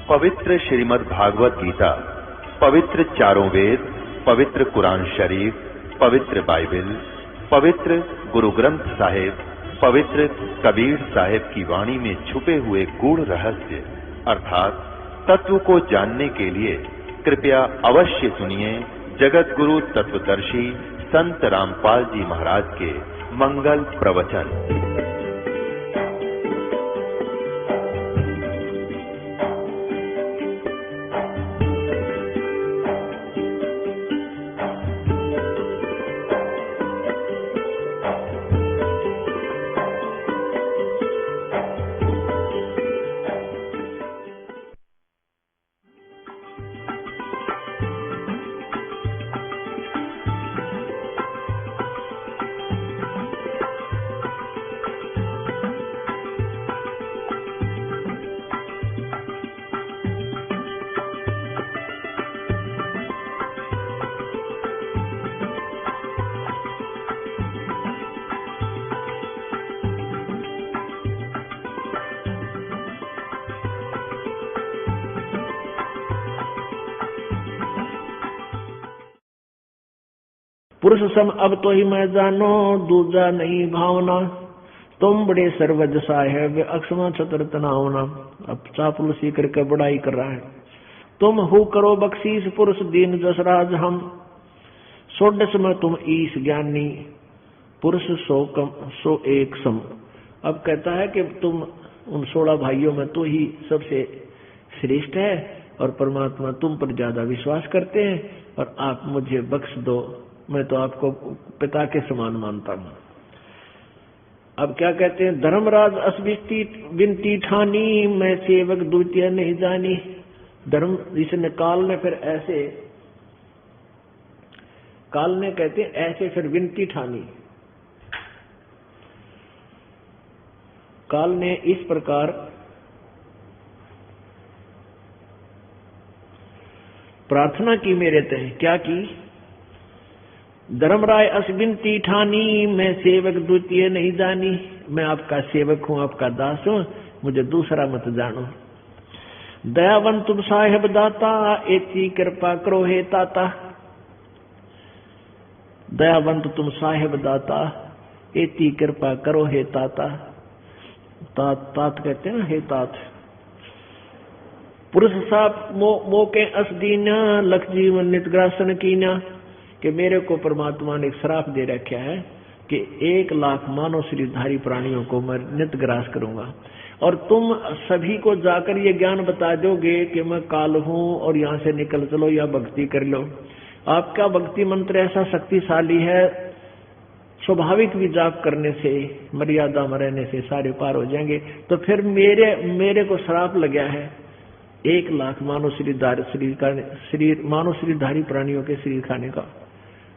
पवित्र श्रीमद् भागवत गीता, पवित्र चारों वेद, पवित्र कुरान शरीफ, पवित्र बाइबल, पवित्र गुरु ग्रंथ साहिब, पवित्र कबीर साहिब की वाणी में छुपे हुए गूढ़ रहस्य अर्थात तत्व को जानने के लिए कृपया अवश्य सुनिए जगत गुरु तत्वदर्शी संत रामपाल जी महाराज के मंगल प्रवचन। पुरुष सम अब तो ही मैं जानो, दूजा नहीं भावना। तुम बड़े सर्वज साहेब अक्षमा छतर तनावना। अब चापलूसी करके बड़ाई कर रहा है। तुम हु करो बख्शीश पुरुष दीन जसराज हम, सोडस में तुम ईश ज्ञानी, पुरुष सो एक सम। अब कहता है कि तुम उन 16 भाइयों में तो ही सबसे श्रेष्ठ है और परमात्मा तुम पर ज्यादा विश्वास करते हैं और आप मुझे बख्श दो, मैं तो आपको पिता के समान मानता हूं। अब क्या कहते हैं, धर्मराज असविष्टि विनती ठानी, मैं सेवक द्वितीय नहीं जानी। धर्म इसने काल ने फिर ऐसे, काल ने कहते हैं ऐसे फिर विनती ठानी। काल ने इस प्रकार प्रार्थना की मेरे तय, क्या की, धर्मराय असविनती ठानी, मैं सेवक द्वितीय नहीं जानी। मैं आपका सेवक हूं, आपका दास हूं, मुझे दूसरा मत जानो। दयावंत तुम साहेब दाता, एती कृपा करो हे ताता। दयावंत तुम साहेब दाता, एती कृपा करो हे ताता। तात कहते हैं ना, हे तात। पुरुष साप मोके असदीना, लख जीवन नितग्रासन कीना। कि मेरे को परमात्मा ने एक श्राप दे रखा है कि 1 लाख मानव शरीरधारी प्राणियों को मैं नित ग्रास करूंगा और तुम सभी को जाकर ये ज्ञान बता दोगे कि मैं काल हूं और यहां से निकल चलो या भक्ति कर लो। आपका भक्ति मंत्र ऐसा शक्तिशाली है, स्वाभाविक भी जाप करने से, मर्यादा में रहने से सारे पार हो जाएंगे। तो फिर मेरे को श्राप लग गया है 1 लाख मानव शरीरधारी प्राणियों के शरीर खाने का,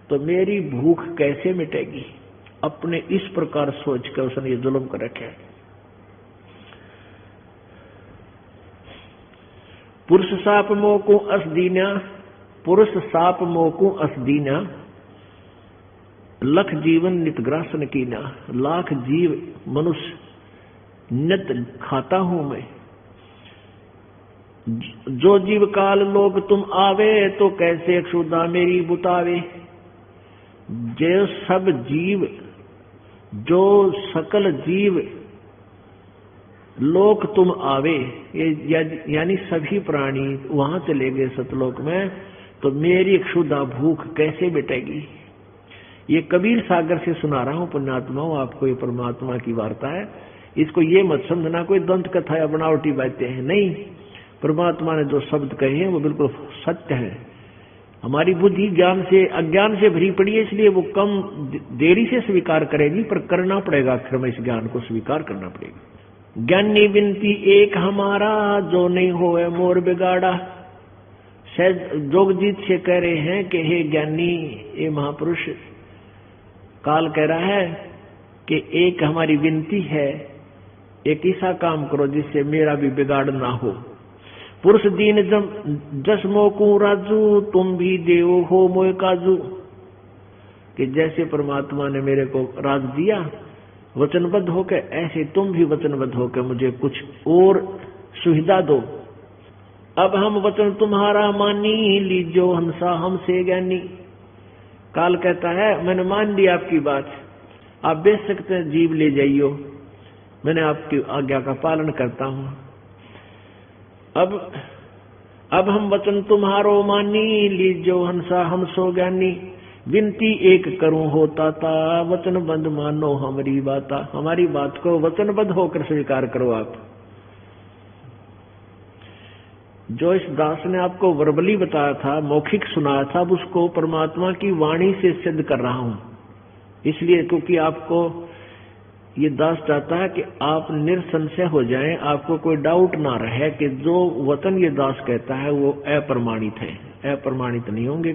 तो मेरी भूख कैसे मिटेगी। अपने इस प्रकार सोचकर उसने ये जुल्म कर रखे है। पुरुष साप मोकू असदीना, पुरुष साप मोकू असदीना, लख जीवन नितग्रासन कीना। लाख जीव मनुष्य नित खाता हूं मैं। जो जीव काल लोग तुम आवे, तो कैसे क्षुधा मेरी बुतावे। जो सब जीव, जो सकल जीव लोक तुम आवे, यानी सभी प्राणी वहां चले गए सतलोक में, तो मेरी क्षुधा भूख कैसे मिटेगी। ये कबीर सागर से सुना रहा हूं पुण्यात्माओं, आपको ये परमात्मा की वार्ता है। इसको ये मत समझना कोई दंत कथा या बनावटी बातें हैं, नहीं। परमात्मा ने जो शब्द कहे हैं वो बिल्कुल सत्य है। हमारी बुद्धि ज्ञान से अज्ञान से भरी पड़ी है, इसलिए वो कम देरी से स्वीकार करेगी, पर करना पड़ेगा। आखिर में इस ज्ञान को स्वीकार करना पड़ेगा। ज्ञानी विनती एक हमारा, जो नहीं होए मोर बिगाड़ा। शायद जोगजीत से कह रहे हैं कि हे ज्ञानी, ये महापुरुष, काल कह रहा है कि एक हमारी विनती है, एक ऐसा काम करो जिससे मेरा भी बिगाड़ ना हो। पुरुष दीन जस मोकू राजू, तुम भी देव हो मोय काजू। कि जैसे परमात्मा ने मेरे को राज दिया वचनबद्ध होकर, ऐसे तुम भी वचनबद्ध होकर मुझे कुछ और सुविधा दो। अब हम वचन तुम्हारा मानी, लीजो हंसा हमसे ज्ञानी। काल कहता है मैंने मान ली आपकी बात, आप बेच सकते हैं, जीव ले जाइयो, मैंने आपकी आज्ञा का पालन करता हूं। अब हम वचन तुम्हारो मानी, लीजो हंसा हम सो ज्ञानी। विनती एक करूं होता था, वचनबद्ध मानो हमारी बाता। हमारी बात को वचनबद्ध होकर स्वीकार करो आप। जो इस दास ने आपको वर्बली बताया था, मौखिक सुनाया था, अब उसको परमात्मा की वाणी से सिद्ध कर रहा हूं। इसलिए क्योंकि आपको ये दास चाहता है कि आप निरसंशय हो जाएं, आपको कोई डाउट ना रहे कि जो वचन ये दास कहता है वो अप्रमाणित है। अप्रमाणित नहीं होंगे,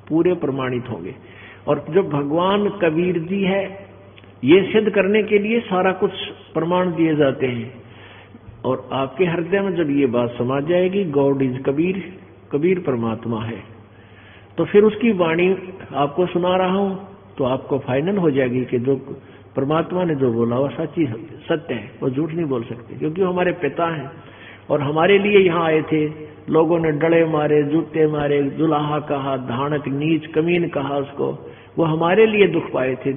पूरे प्रमाणित होंगे। और जो भगवान कबीर जी है, ये सिद्ध करने के लिए सारा कुछ प्रमाण दिए जाते हैं। और आपके हृदय में जब ये बात समा जाएगी, गॉड इज कबीर, कबीर परमात्मा है, तो फिर उसकी वाणी आपको सुना रहा हूं, तो आपको फाइनल हो जाएगी कि जो परमात्मा ने जो बोला वो सच्ची सत्य है, वो झूठ नहीं बोल सकते, क्योंकि वो हमारे पिता हैं और हमारे लिए यहाँ आए थे। लोगों ने डड़े मारे, जूते मारे, जुलाहा कहा, धानक नीच कमीन कहा उसको, वो हमारे लिए दुख पाए थे।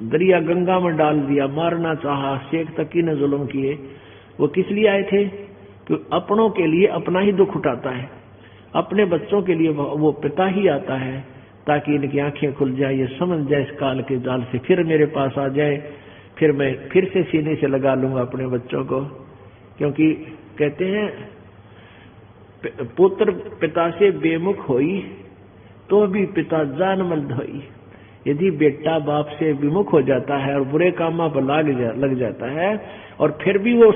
दरिया गंगा में डाल दिया, मारना चाहा, शेख तकी ने जुल्म किए। वो किस लिए आए थे? कि अपनों के लिए अपना ही दुख उठाता है, अपने बच्चों के लिए वो पिता ही आता है, ताकि इनकी आंखें खुल जाए, ये समझ जाए इस काल के जाल से, फिर मेरे पास आ जाए, फिर मैं फिर से सीने से लगा लूंगा अपने बच्चों को। क्योंकि कहते हैं पुत्र पिता से बेमुख होई तो भी पिता जानमल होई। यदि बेटा बाप से विमुख हो जाता है और बुरे कामों पर लग जाता है, और फिर भी वो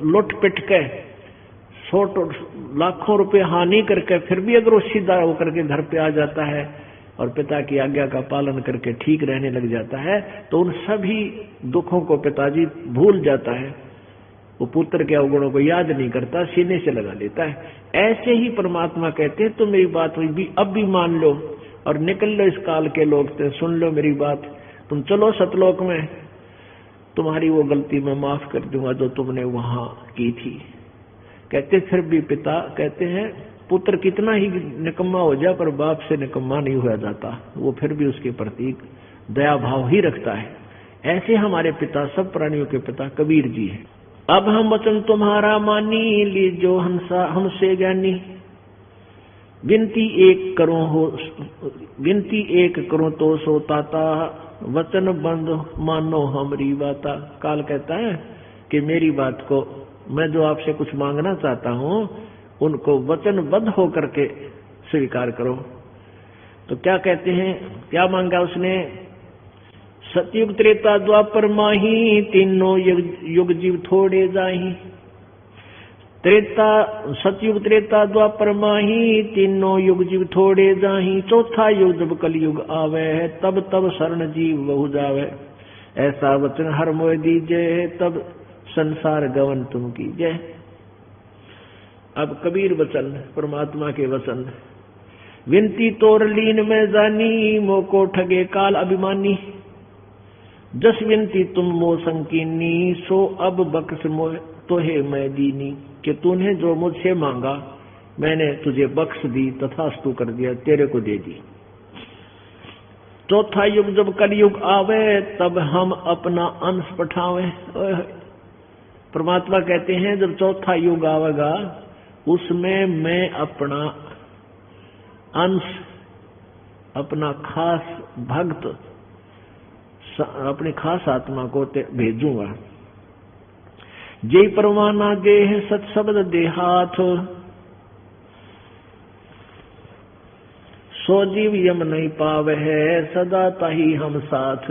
लुट पिट के 100 लाखों रुपए हानि करके फिर भी अगर वो सीधा होकर के घर पे आ जाता है और पिता की आज्ञा का पालन करके ठीक रहने लग जाता है, तो उन सभी दुखों को पिताजी भूल जाता है। वो पुत्र के अवगुणों को याद नहीं करता, सीने से लगा लेता है। ऐसे ही परमात्मा कहते हैं तो मेरी बात हुई भी अब भी मान लो और निकल लो इस काल के लोग से, सुन लो मेरी बात, तुम चलो सतलोक में, तुम्हारी वो गलती मैं माफ कर दूंगा जो तुमने वहां की थी। कहते फिर भी पिता कहते हैं पुत्र कितना ही निकम्मा हो जाए पर बाप से निकम्मा नहीं हुआ जाता, वो फिर भी उसके प्रति दया भाव ही रखता है। ऐसे हमारे पिता, सब प्राणियों के पिता कबीर जी हैं। अब हम वचन तुम्हारा मानी, लीजो हंसा हमसे ज्ञानी। विनती एक करो तो सोताता, वचन बंद मानो हमारी बाता। काल कहता है कि मेरी बात को, मैं जो आपसे कुछ मांगना चाहता हूं उनको वचनबद्ध होकर के स्वीकार करो। तो क्या कहते हैं, क्या मांगा उसने? सतयुग त्रेता द्वापर माही, तीनों युग जीव थोड़े जाही। सतयुग त्रेता द्वापर माही, तीनों युग जीव थोड़े जाही। चौथा युग जब कलयुग आवे, तब तब शरण जीव बहु जावे। ऐसा वचन हर मोह दीजे, तब संसार गवन तुम कीजे। अब कबीर वचन, परमात्मा के वचन। विनती तोर लीन में जानी, मोको ठगे काल अभिमानी। जस विनती तुम मो संकीनी, सो अब बख्श मोह तोहे मैं दीनी। कि तूने जो मुझसे मांगा मैंने तुझे बख्श दी, तथास्तु कर दिया, तेरे को दे दी। चौथा युग जब कलयुग आवे, तब हम अपना अंश पठावे। परमात्मा कहते हैं जब चौथा युग आवेगा उसमें मैं अपना अंश, अपना खास भक्त, अपनी खास आत्मा को भेजूंगा। जय परवाना देह सत शब्द देहाथ, सो जीव यम नहीं पावे है, सदा ताही हम साथ।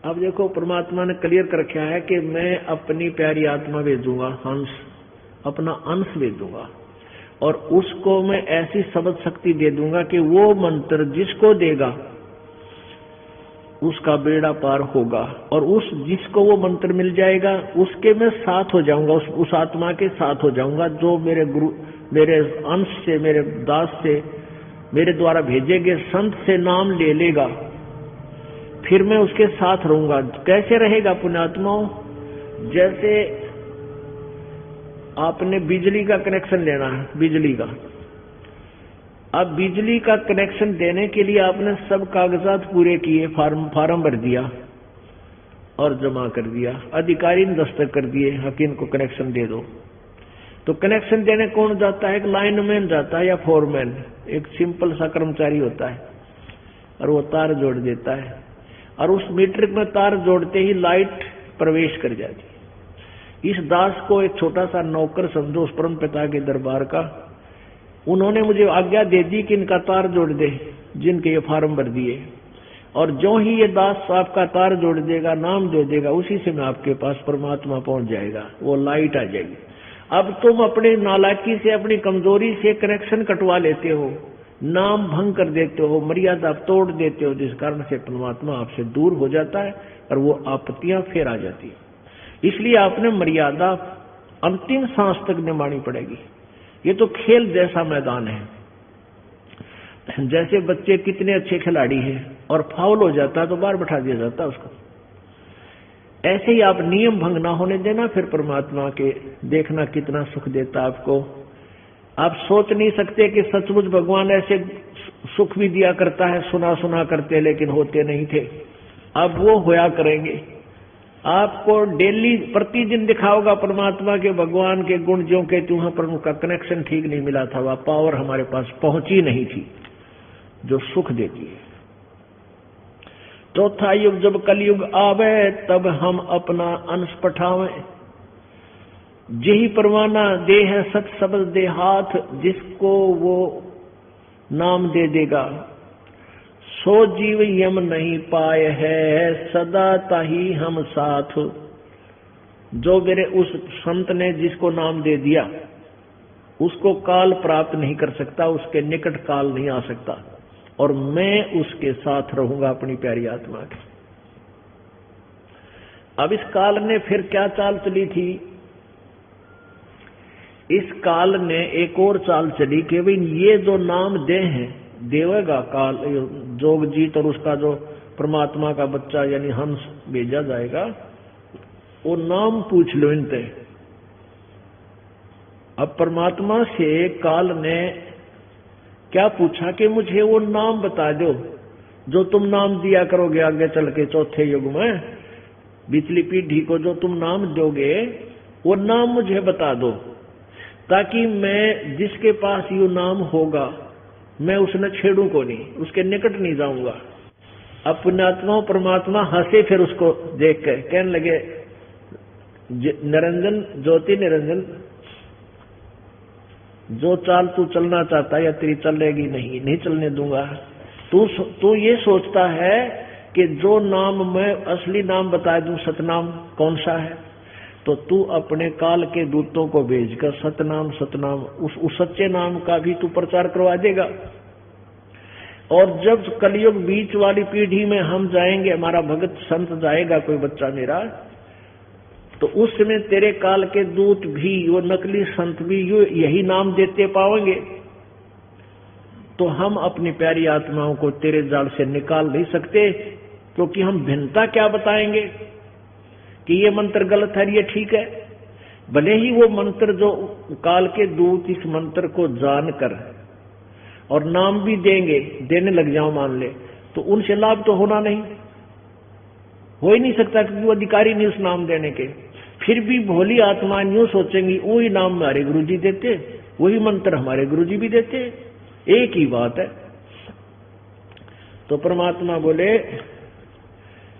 अब देखो परमात्मा ने क्लियर कर रखा है कि मैं अपनी प्यारी आत्मा भेजूंगा, हंस, अपना अंश भेजूंगा, और उसको मैं ऐसी शब्द शक्ति दे दूंगा कि वो मंत्र जिसको देगा उसका बेड़ा पार होगा। और उस जिसको वो मंत्र मिल जाएगा उसके मैं साथ हो जाऊंगा, उस आत्मा के साथ हो जाऊंगा जो मेरे गुरु, मेरे अंश से, मेरे दास से, मेरे द्वारा भेजे गए संत से नाम ले लेगा, फिर मैं उसके साथ रहूंगा। कैसे रहेगा पुण्यात्माओं? जैसे आपने बिजली का कनेक्शन लेना है, बिजली का। अब बिजली का कनेक्शन देने के लिए आपने सब कागजात पूरे किए, फार्म भर दिया और जमा कर दिया, अधिकारी ने दस्तखत कर दिए, हकीम को कनेक्शन दे दो। तो कनेक्शन देने कौन जाता है? एक लाइनमैन जाता है या फोरमैन, एक सिंपल सा कर्मचारी होता है, और वो तार जोड़ देता है, और उस मीटर में तार जोड़ते ही लाइट प्रवेश कर जाती है। इस दास को एक छोटा सा नौकर समझो उस परम पिता के दरबार का। उन्होंने मुझे आज्ञा दे दी कि इनका तार जोड़ दे, जिनके ये फार्म भर दिए, और जो ही ये दास आपका तार जोड़ देगा, नाम दे देगा, उसी से मैं आपके पास परमात्मा पहुंच जाएगा, वो लाइट आ जाएगी। अब तुम अपनी नालायकी से, अपनी कमजोरी से कनेक्शन कटवा लेते हो, नाम भंग कर देते हो, मर्यादा तोड़ देते हो, जिस कारण से परमात्मा आपसे दूर हो जाता है और वो आपत्तियां फिर आ जाती है। इसलिए आपने मर्यादा अंतिम सांस तक निभानी पड़ेगी। ये तो खेल जैसा मैदान है। जैसे बच्चे कितने अच्छे खिलाड़ी हैं और फाउल हो जाता है तो बाहर बैठा दिया जाता है उसको, ऐसे ही आप नियम भंग ना होने देना, फिर परमात्मा के देखना कितना सुख देता आपको। आप सोच नहीं सकते कि सचमुच भगवान ऐसे सुख भी दिया करता है, सुना सुना करते लेकिन होते नहीं थे। अब वो होया करेंगे, आपको डेली प्रतिदिन दिखाओगा परमात्मा के, भगवान के गुण ज्यों के त्यों हैं, पर उनका कनेक्शन ठीक नहीं मिला था, वह पावर हमारे पास पहुंची नहीं थी जो सुख देती है। चौथा युग जब कलयुग आवे, तब हम अपना अंश पठावे, जेहि परवाना दे है सत शब्द दे हाथ, जिसको वो नाम दे देगा, सो जीव यम नहीं पाए है, सदा ताही हम साथ। जो मेरे उस संत ने जिसको नाम दे दिया, उसको काल प्राप्त नहीं कर सकता, उसके निकट काल नहीं आ सकता, और मैं उसके साथ रहूंगा अपनी प्यारी आत्मा के। अब इस काल ने फिर क्या चाल चली थी? इस काल ने एक और चाल चली कि भाई ये जो नाम दे हैं, देवेगा काल जोगजीत, और उसका जो परमात्मा का बच्चा यानी हंस भेजा जाएगा, वो नाम पूछ लो इनसे। अब परमात्मा से काल ने क्या पूछा कि मुझे वो नाम बता दो जो तुम नाम दिया करोगे आगे चल के चौथे युग में, बिचली पीढ़ी को जो तुम नाम दोगे वो नाम मुझे बता दो, ताकि मैं जिसके पास ये नाम होगा मैं उसने छेड़ू को नहीं, उसके निकट नहीं जाऊंगा। अब पुण्यात्मा परमात्मा हंसे फिर उसको देख कर, कहने लगे निरंजन, ज्योति निरंजन, जो चाल तू चलना चाहता है या तेरी चलेगी नहीं चलने दूंगा। तू ये सोचता है कि जो नाम मैं असली नाम बता दूं, सतनाम कौन सा है, तो तू अपने काल के दूतों को भेजकर सतनाम उस सच्चे नाम का भी तू प्रचार करवा देगा। और जब कलयुग बीच वाली पीढ़ी में हम जाएंगे, हमारा भगत संत जाएगा, कोई बच्चा मेरा, तो उस समय तेरे काल के दूत भी, वो नकली संत भी यही नाम देते पाएंगे। तो हम अपनी प्यारी आत्माओं को तेरे जाल से निकाल नहीं सकते, क्योंकि हम भिन्नता क्या बताएंगे कि ये मंत्र गलत है, ये ठीक है। भले ही वो मंत्र जो काल के दूत इस मंत्र को जानकर और नाम भी देने लग जाओ मान ले, तो उनसे लाभ तो होना नहीं, हो ही नहीं सकता, क्योंकि वो अधिकारी नहीं उस नाम देने के। फिर भी भोली आत्मा यूं सोचेंगी वही नाम हमारे गुरुजी देते, वही मंत्र हमारे गुरुजी भी देते, एक ही बात है। तो परमात्मा बोले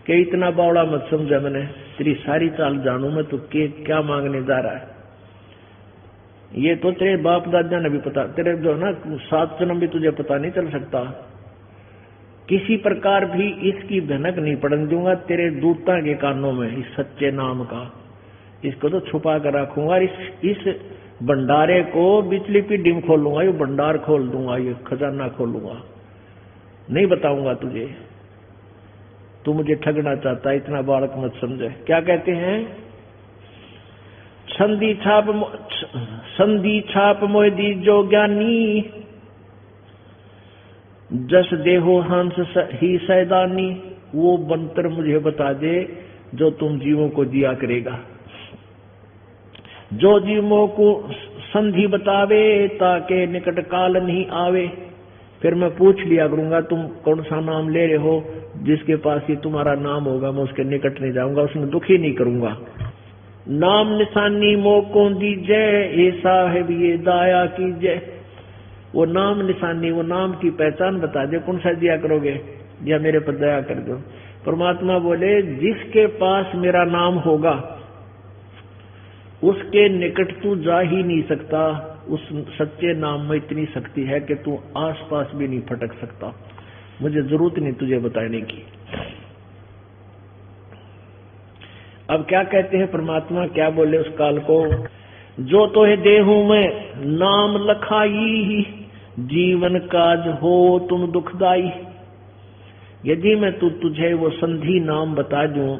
कि इतना बावड़ा मत समझा, मैंने तेरी सारी चाल जानू मैं, तो क्या मांगने जा रहा है। ये तो तेरे बाप दादा ने भी पता, तेरे जो ना 7 जन्म भी तुझे पता नहीं चल सकता। किसी प्रकार भी इसकी भनक नहीं पड़ने दूंगा तेरे दूता के कानों में, इस सच्चे नाम का। इसको तो छुपा कर रखूंगा, इस भंडारे को बिचली पीढ़ी में खोलूंगा, ये भंडार खोल दूंगा, ये खजाना खोलूंगा, नहीं बताऊंगा तुझे। तू मुझे ठगना चाहता है, इतना बालक मत समझे। क्या कहते हैं? संधि छाप मोह दी जो ज्ञानी, जस देहो हंस ही सैदानी। वो मंत्र मुझे बता दे जो तुम जीवों को दिया करेगा। जो जीवों को संधि बतावे ताके निकट काल नहीं आवे। फिर मैं पूछ लिया करूंगा तुम कौन सा नाम ले रहे हो, जिसके पास ये तुम्हारा नाम होगा मैं उसके निकट नहीं जाऊंगा, उसमें दुखी नहीं करूंगा। नाम निशानी मोको दीजय ऐसा है ये दाया कीजय। वो नाम निशानी, वो नाम की पहचान बता दे, कौन सा दिया करोगे या मेरे पर दया कर दो। परमात्मा बोले जिसके पास मेरा नाम होगा उसके निकट तू जा ही नहीं सकता। उस सच्चे नाम में इतनी शक्ति है कि तू आसपास भी नहीं फटक सकता। मुझे जरूरत नहीं तुझे बताने की। अब क्या कहते हैं परमात्मा, क्या बोले उस काल को, जो तो है देहू में नाम लखाई जीवन काज हो तुम दुखदाई। यदि मैं तुझे वो संधि नाम बता दूं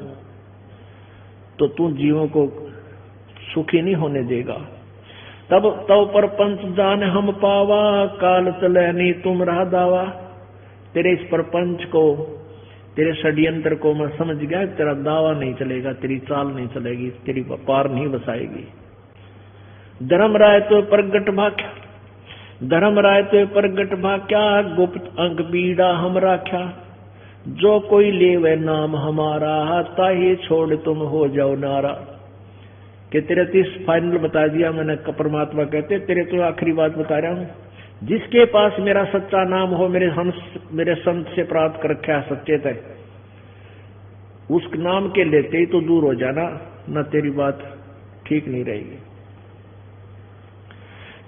तो तू जीवों को सुखी नहीं होने देगा। तब पर पंच जान हम पावा काल चले नहीं तुम रहा दावा। तेरे इस प्रपंच को, तेरे षड्यंत्र को मैं समझ गया, तेरा दावा नहीं चलेगा, तेरी चाल नहीं चलेगी, तेरी पार नहीं बसाएगी। धर्म राय तो प्रगट भाख्या, धर्म राय तो प्रगट भाख्या, गुप्त अंक पीड़ा हम राख्या। जो कोई ले वह नाम हमारा ताही छोड़ तुम हो जाओ नारा। कि तेरे तो इस फाइनल बता दिया मैंने, परमात्मा कहते तेरे तो आखिरी बात बता रहा हूं, जिसके पास मेरा सच्चा नाम हो, मेरे हंस मेरे संत से प्राप्त कर रखा सच्चे तय, उस नाम के लेते ही तो दूर हो जाना, न तेरी बात ठीक नहीं रहेगी।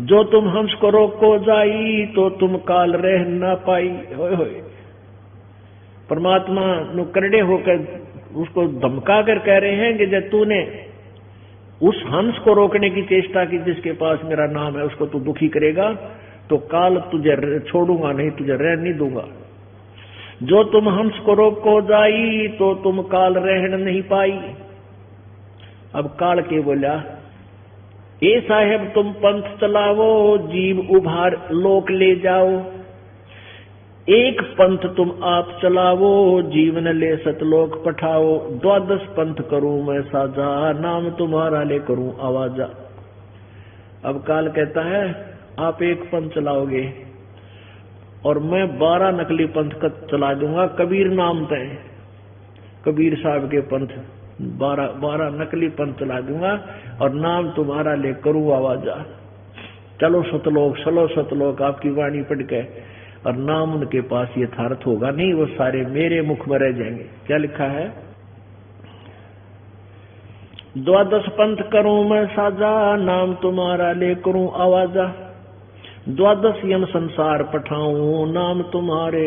जो तुम हंस को रोको जाई तो तुम काल रह न पाई। होए होए, परमात्मा नु करड़े होकर उसको धमका कर कह रहे हैं कि जब तूने उस हंस को रोकने की चेष्टा की जिसके पास मेरा नाम है, उसको तू दुखी करेगा तो काल तुझे छोड़ूंगा नहीं, तुझे रह नहीं दूंगा। जो तुम हंस को रोको जाई तो तुम काल रहन नहीं पाई। अब काल के बोला, ए साहेब तुम पंथ चलावो जीव उभार लोक ले जाओ। एक पंथ तुम आप चलावो जीवन ले सतलोक पठाओ। 12 पंथ करूं मैं साजा नाम तुम्हारा ले करूं आवाजा। अब काल कहता है आप एक पंथ चलाओगे और मैं 12 नकली पंथ चला दूंगा। कबीर नाम तय, कबीर साहब के पंथ 12 नकली पंथ चला दूंगा और नाम तुम्हारा ले करूं आवाजा। चलो सतलोक आपकी वाणी पढ़ के, और नाम उनके पास यथार्थ होगा नहीं, वो सारे मेरे मुख में रह जाएंगे। क्या लिखा है, 12 पंथ करूं मैं साजा नाम तुम्हारा ले करूं आवाजा। 12 यम संसार पठाऊं नाम तुम्हारे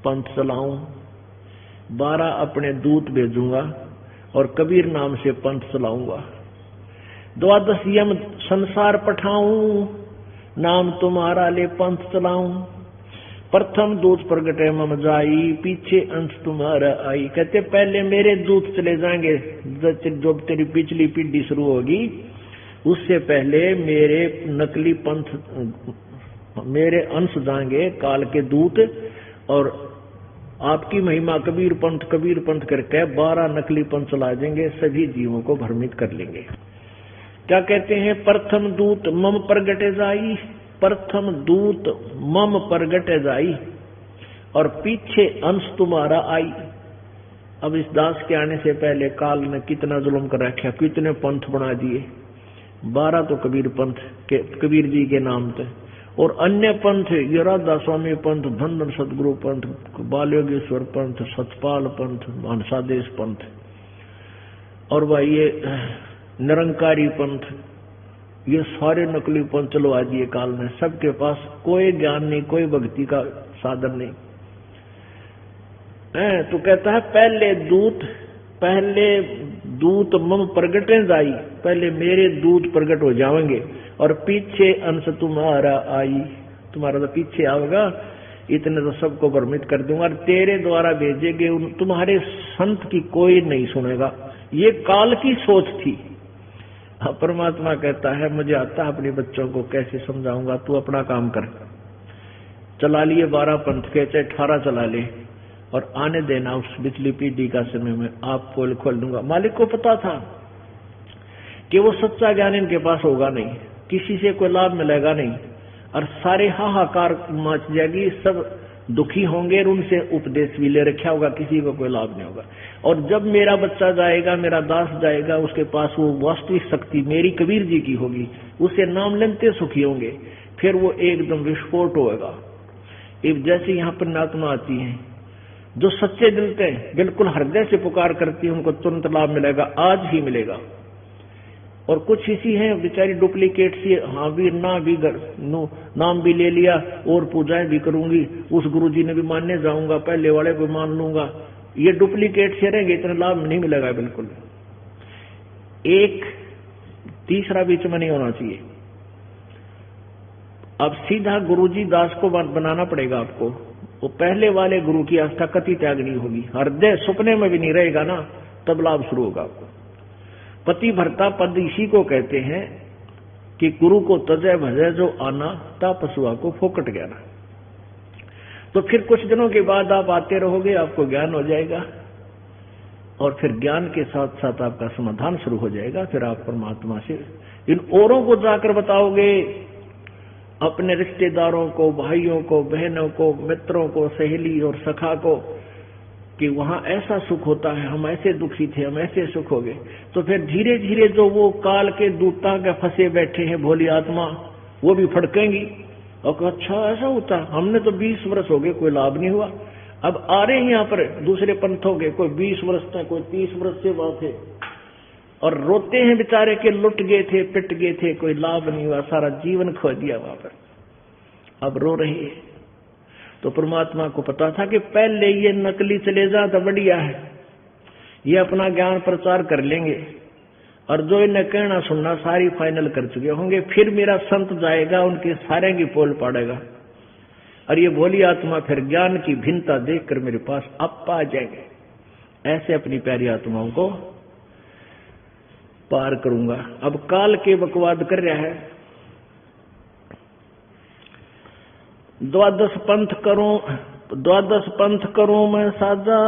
पंथ चलाऊं। 12 अपने दूत भेजूंगा और कबीर नाम से पंथ चलाऊंगा। 12 यम संसार पठाऊं नाम तुम्हारा ले पंथ चलाऊं। प्रथम दूत प्रगटे मम जाई पीछे अंश तुम्हारा आई। कहते पहले मेरे दूत चले जाएंगे, जब तेरी पिछली पीढ़ी शुरू होगी उससे पहले मेरे नकली पंथ, मेरे अंश जाएंगे काल के दूत, और आपकी महिमा कबीर पंथ करके 12 नकली पंथ चला देंगे, सभी जीवों को भ्रमित कर लेंगे। क्या कहते हैं, प्रथम दूत मम प्रगटे जाई, प्रथम दूत मम प्रगटे जाई और पीछे अंश तुम्हारा आई। अब इस दास के आने से पहले काल ने कितना जुल्म कर रखा, कितने पंथ बना दिए। 12 तो कबीर पंथ के, कबीर जी के नाम थे, और अन्य पंथ ये राधा स्वामी पंथ, धन सदगुरु पंथ, बालयोगेश्वर पंथ, सतपाल पंथ, हंसादेश पंथ, और वह ये निरंकारी पंथ, ये सारे नकली पंथ चलवा दिए काल ने। सबके पास कोई ज्ञान नहीं, कोई भक्ति का साधन नहीं। तो कहता है पहले दूत मम प्रगटे जाई, पहले मेरे दूत प्रकट हो जाएंगे और पीछे अंश तुम्हारा आई। तुम्हारा तो पीछे आएगा, इतने तो सबको भ्रमित कर दूंगा और तेरे द्वारा भेजेंगे, तुम्हारे संत की कोई नहीं सुनेगा। ये काल की सोच थी। परमात्मा कहता है मुझे आता है अपने बच्चों को कैसे समझाऊंगा, तू अपना काम कर। चला लिए 12 पंथ के, चाहे 18 चला ले, और आने देना उस पिछली पीढ़ी का समय में आप पोल खोल दूंगा। मालिक को पता था कि वो सच्चा ज्ञान इनके पास होगा नहीं, किसी से कोई लाभ मिलेगा नहीं, और सारे हाहाकार मच जाएगी, सब दुखी होंगे और उनसे उपदेश भी ले रखा होगा, किसी को कोई लाभ नहीं होगा। और जब मेरा बच्चा जाएगा, मेरा दास जाएगा, उसके पास वो वास्तविक शक्ति मेरी कबीर जी की होगी, उसे नाम लेते सुखी होंगे, फिर वो एकदम विस्फोट होगा। जैसे यहाँ पर आत्मा आती है जो सच्चे दिल से बिल्कुल हृदय से पुकार करती है, उनको तुरंत लाभ मिलेगा, आज ही मिलेगा। और कुछ इसी हैं बेचारी डुप्लीकेट सी, हाँ भी ना भी नाम भी ले लिया और पूजाएं भी करूंगी, उस गुरुजी ने भी मानने जाऊंगा, पहले वाले को मान लूंगा, ये डुप्लीकेट से रहेंगे, इतना लाभ नहीं मिलेगा बिल्कुल। एक तीसरा बीच में नहीं होना चाहिए। अब सीधा गुरुजी दास को बनाना पड़ेगा आपको। वो पहले वाले गुरु की आस्था कति त्यागनी होगी, हृदय सपने में भी नहीं रहेगा ना, तब लाभ शुरू होगा आपको। पति भरता पद इसी को कहते हैं कि गुरु को तजय भजय जो आना, ता पशुआ को फोकट ज्ञाना। तो फिर कुछ दिनों के बाद आप आते रहोगे, आपको ज्ञान हो जाएगा, और फिर ज्ञान के साथ साथ आपका समाधान शुरू हो जाएगा। फिर आप परमात्मा से इन औरों को जाकर बताओगे, अपने रिश्तेदारों को, भाइयों को, बहनों को, मित्रों को, सहेली और सखा को, कि वहां ऐसा सुख होता है, हम ऐसे दुखी थे, हम ऐसे सुख हो गए। तो फिर धीरे धीरे जो वो काल के दूता के फंसे बैठे हैं भोली आत्मा, वो भी फड़केंगी और अच्छा ऐसा होता, हमने तो 20 वर्ष हो गए कोई लाभ नहीं हुआ। अब आ रहे हैं यहाँ पर दूसरे पंथों के, कोई 20 वर्ष तक, कोई 30 वर्ष से वहां थे, और रोते हैं बेचारे के लुट गए थे, पिट गए थे, कोई लाभ नहीं हुआ, सारा जीवन खो दिया वहां पर, अब रो रही है। तो परमात्मा को पता था कि पहले ये नकली चले जा तो बढ़िया है, ये अपना ज्ञान प्रचार कर लेंगे, और जो इन्हें कहना सुनना सारी फाइनल कर चुके होंगे, फिर मेरा संत जाएगा, उनके सारे की पोल पाड़ेगा, और ये भोली आत्मा फिर ज्ञान की भिन्नता देखकर मेरे पास आप आ जाएंगे। ऐसे अपनी प्यारी आत्माओं को पार करूंगा। अब काल के बकवाद कर रहा है, द्वादश पंथ करूं मैं साजा,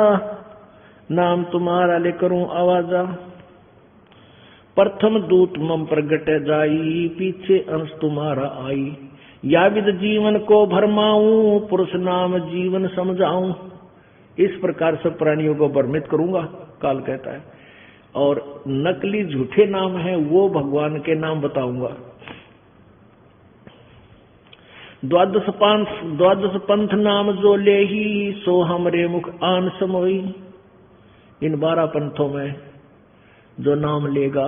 नाम तुम्हारा ले करूं आवाजा, प्रथम दूत मम प्रगट जाई, पीछे अंश तुम्हारा आई, या विद जीवन को भरमाऊं, पुरुष नाम जीवन समझाऊं। इस प्रकार से प्राणियों को भ्रमित करूंगा, काल कहता है, और नकली झूठे नाम है वो भगवान के नाम बताऊंगा। द्वादश पंथ नाम जो ले ही, सो हमरे मुख आन समोई। इन 12 पंथों में जो नाम लेगा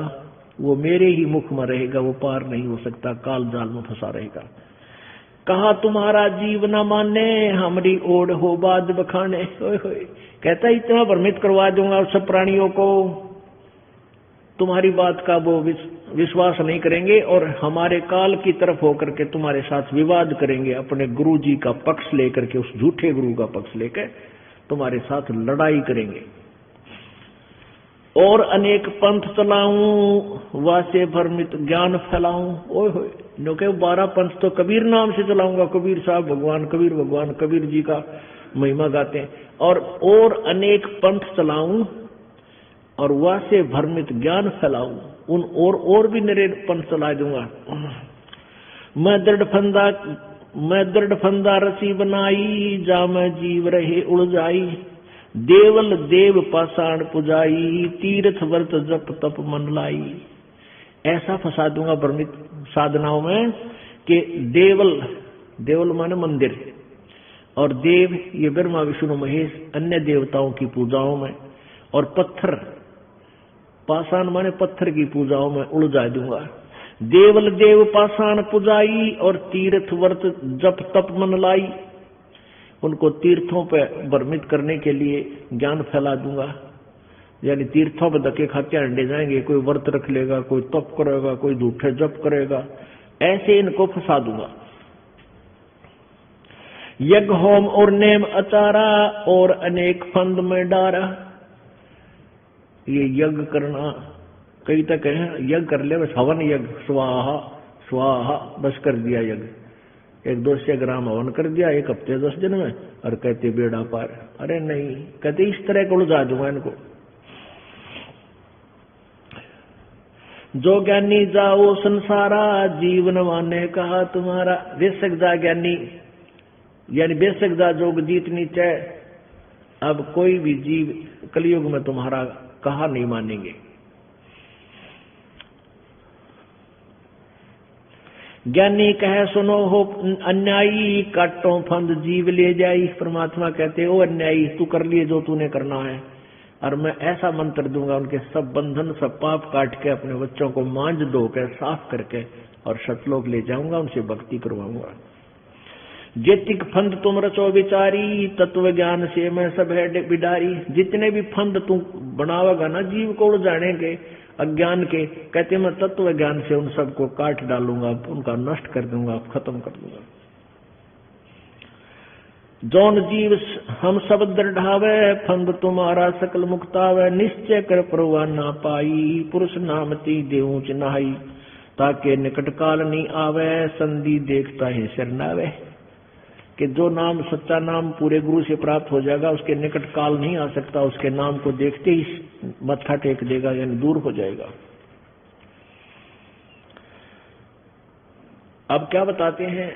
वो मेरे ही मुख में रहेगा, वो पार नहीं हो सकता, काल जाल में फंसा रहेगा। कहा तुम्हारा जीव न माने, हमारी ओढ़ हो बाद बखाने। कहता इतना भ्रमित करवा दूंगा सब प्राणियों को, तुम्हारी बात का वो विश्वास नहीं करेंगे, और हमारे काल की तरफ होकर के तुम्हारे साथ विवाद करेंगे, अपने गुरु जी का पक्ष लेकर के, उस झूठे गुरु का पक्ष लेकर तुम्हारे साथ लड़ाई करेंगे। और अनेक पंथ चलाऊं, वासे भ्रमित ज्ञान फैलाऊं। ओए होए, नो के 12 पंथ तो कबीर नाम से चलाऊंगा, कबीर साहब भगवान कबीर जी का महिमा गाते हैं। और अनेक पंथ चलाऊं, और वासे भ्रमित ज्ञान फैलाऊं, उन और भी नरे पंथ चला दूंगा। मैं दृढ़ फंदा रसी बनाई, जा मैं जीव रहे उलझाई, देवल देव पाषाण पुजाई, तीर्थ व्रत जप तप मन लाई। ऐसा फंसा दूंगा भ्रमित साधनाओं में कि देवल माने मंदिर, और देव ये ब्रह्मा विष्णु महेश अन्य देवताओं की पूजाओं में, और पत्थर पाषाण माने पत्थर की पूजाओं में उलझा दूंगा। देवल देव पाषाण पुजाई, और तीर्थ व्रत जप तप मन लाई। उनको तीर्थों पे भ्रमित करने के लिए ज्ञान फैला दूंगा, यानी तीर्थों पे धक्के खाते अंडे जाएंगे, कोई व्रत रख लेगा, कोई तप करेगा, कोई झूठे जप करेगा, ऐसे इनको फंसा दूंगा। यज्ञ होम और नेम अचारा, और अनेक फंद में डारा। ये यज्ञ करना, कई तक है यज्ञ कर ले, बस हवन यज्ञ, स्वाहा स्वाहा बस कर दिया यज्ञ, 100-200 ग्राम हवन कर दिया 1 हफ्ते 10 दिन में, और कहते बेड़ा पार। अरे नहीं, कहते इस तरह को उलझा दूंगा इनको। जो ज्ञानी जाओ संसारा, जीवन माने कहा तुम्हारा। बेशक जा ज्ञानी, यानी बेशक जा जोग जीतनी चाहे, अब कोई भी जीव कलयुग में तुम्हारा कहा नहीं मानेंगे। ज्ञानी कहे सुनो हो अन्यायी, काटो फंद जीव ले जाई। परमात्मा कहते ओ अन्यायी, तू कर लिए जो तूने करना है, और मैं ऐसा मंत्र दूंगा उनके सब बंधन सब पाप काट के अपने बच्चों को मांझ धो के साफ करके और सतलोक ले जाऊंगा, उनसे भक्ति करवाऊंगा। जेतिक फंद तुम रचो विचारी, तत्व ज्ञान से मैं सब है बिडारी। जितने भी फंद तू बनावेगा ना जीव को उलझाने के, अज्ञान के, कहते मैं तत्व ज्ञान से उन सबको काट डालूंगा, उनका नष्ट कर दूंगा, खत्म कर दूंगा। जौन जीव हम सब दृढ़ावे, फंद तुम्हारा सकल मुक्तावे। निश्चय कर परवाह ना पाई, पुरुष नामती देऊं चिन्हाई। ताके निकट काल नहीं आवे, संधि देखता ही शरणावे। कि जो नाम सच्चा नाम पूरे गुरु से प्राप्त हो जाएगा, उसके निकट काल नहीं आ सकता, उसके नाम को देखते ही मत्था टेक देगा, यानी दूर हो जाएगा। अब क्या बताते हैं,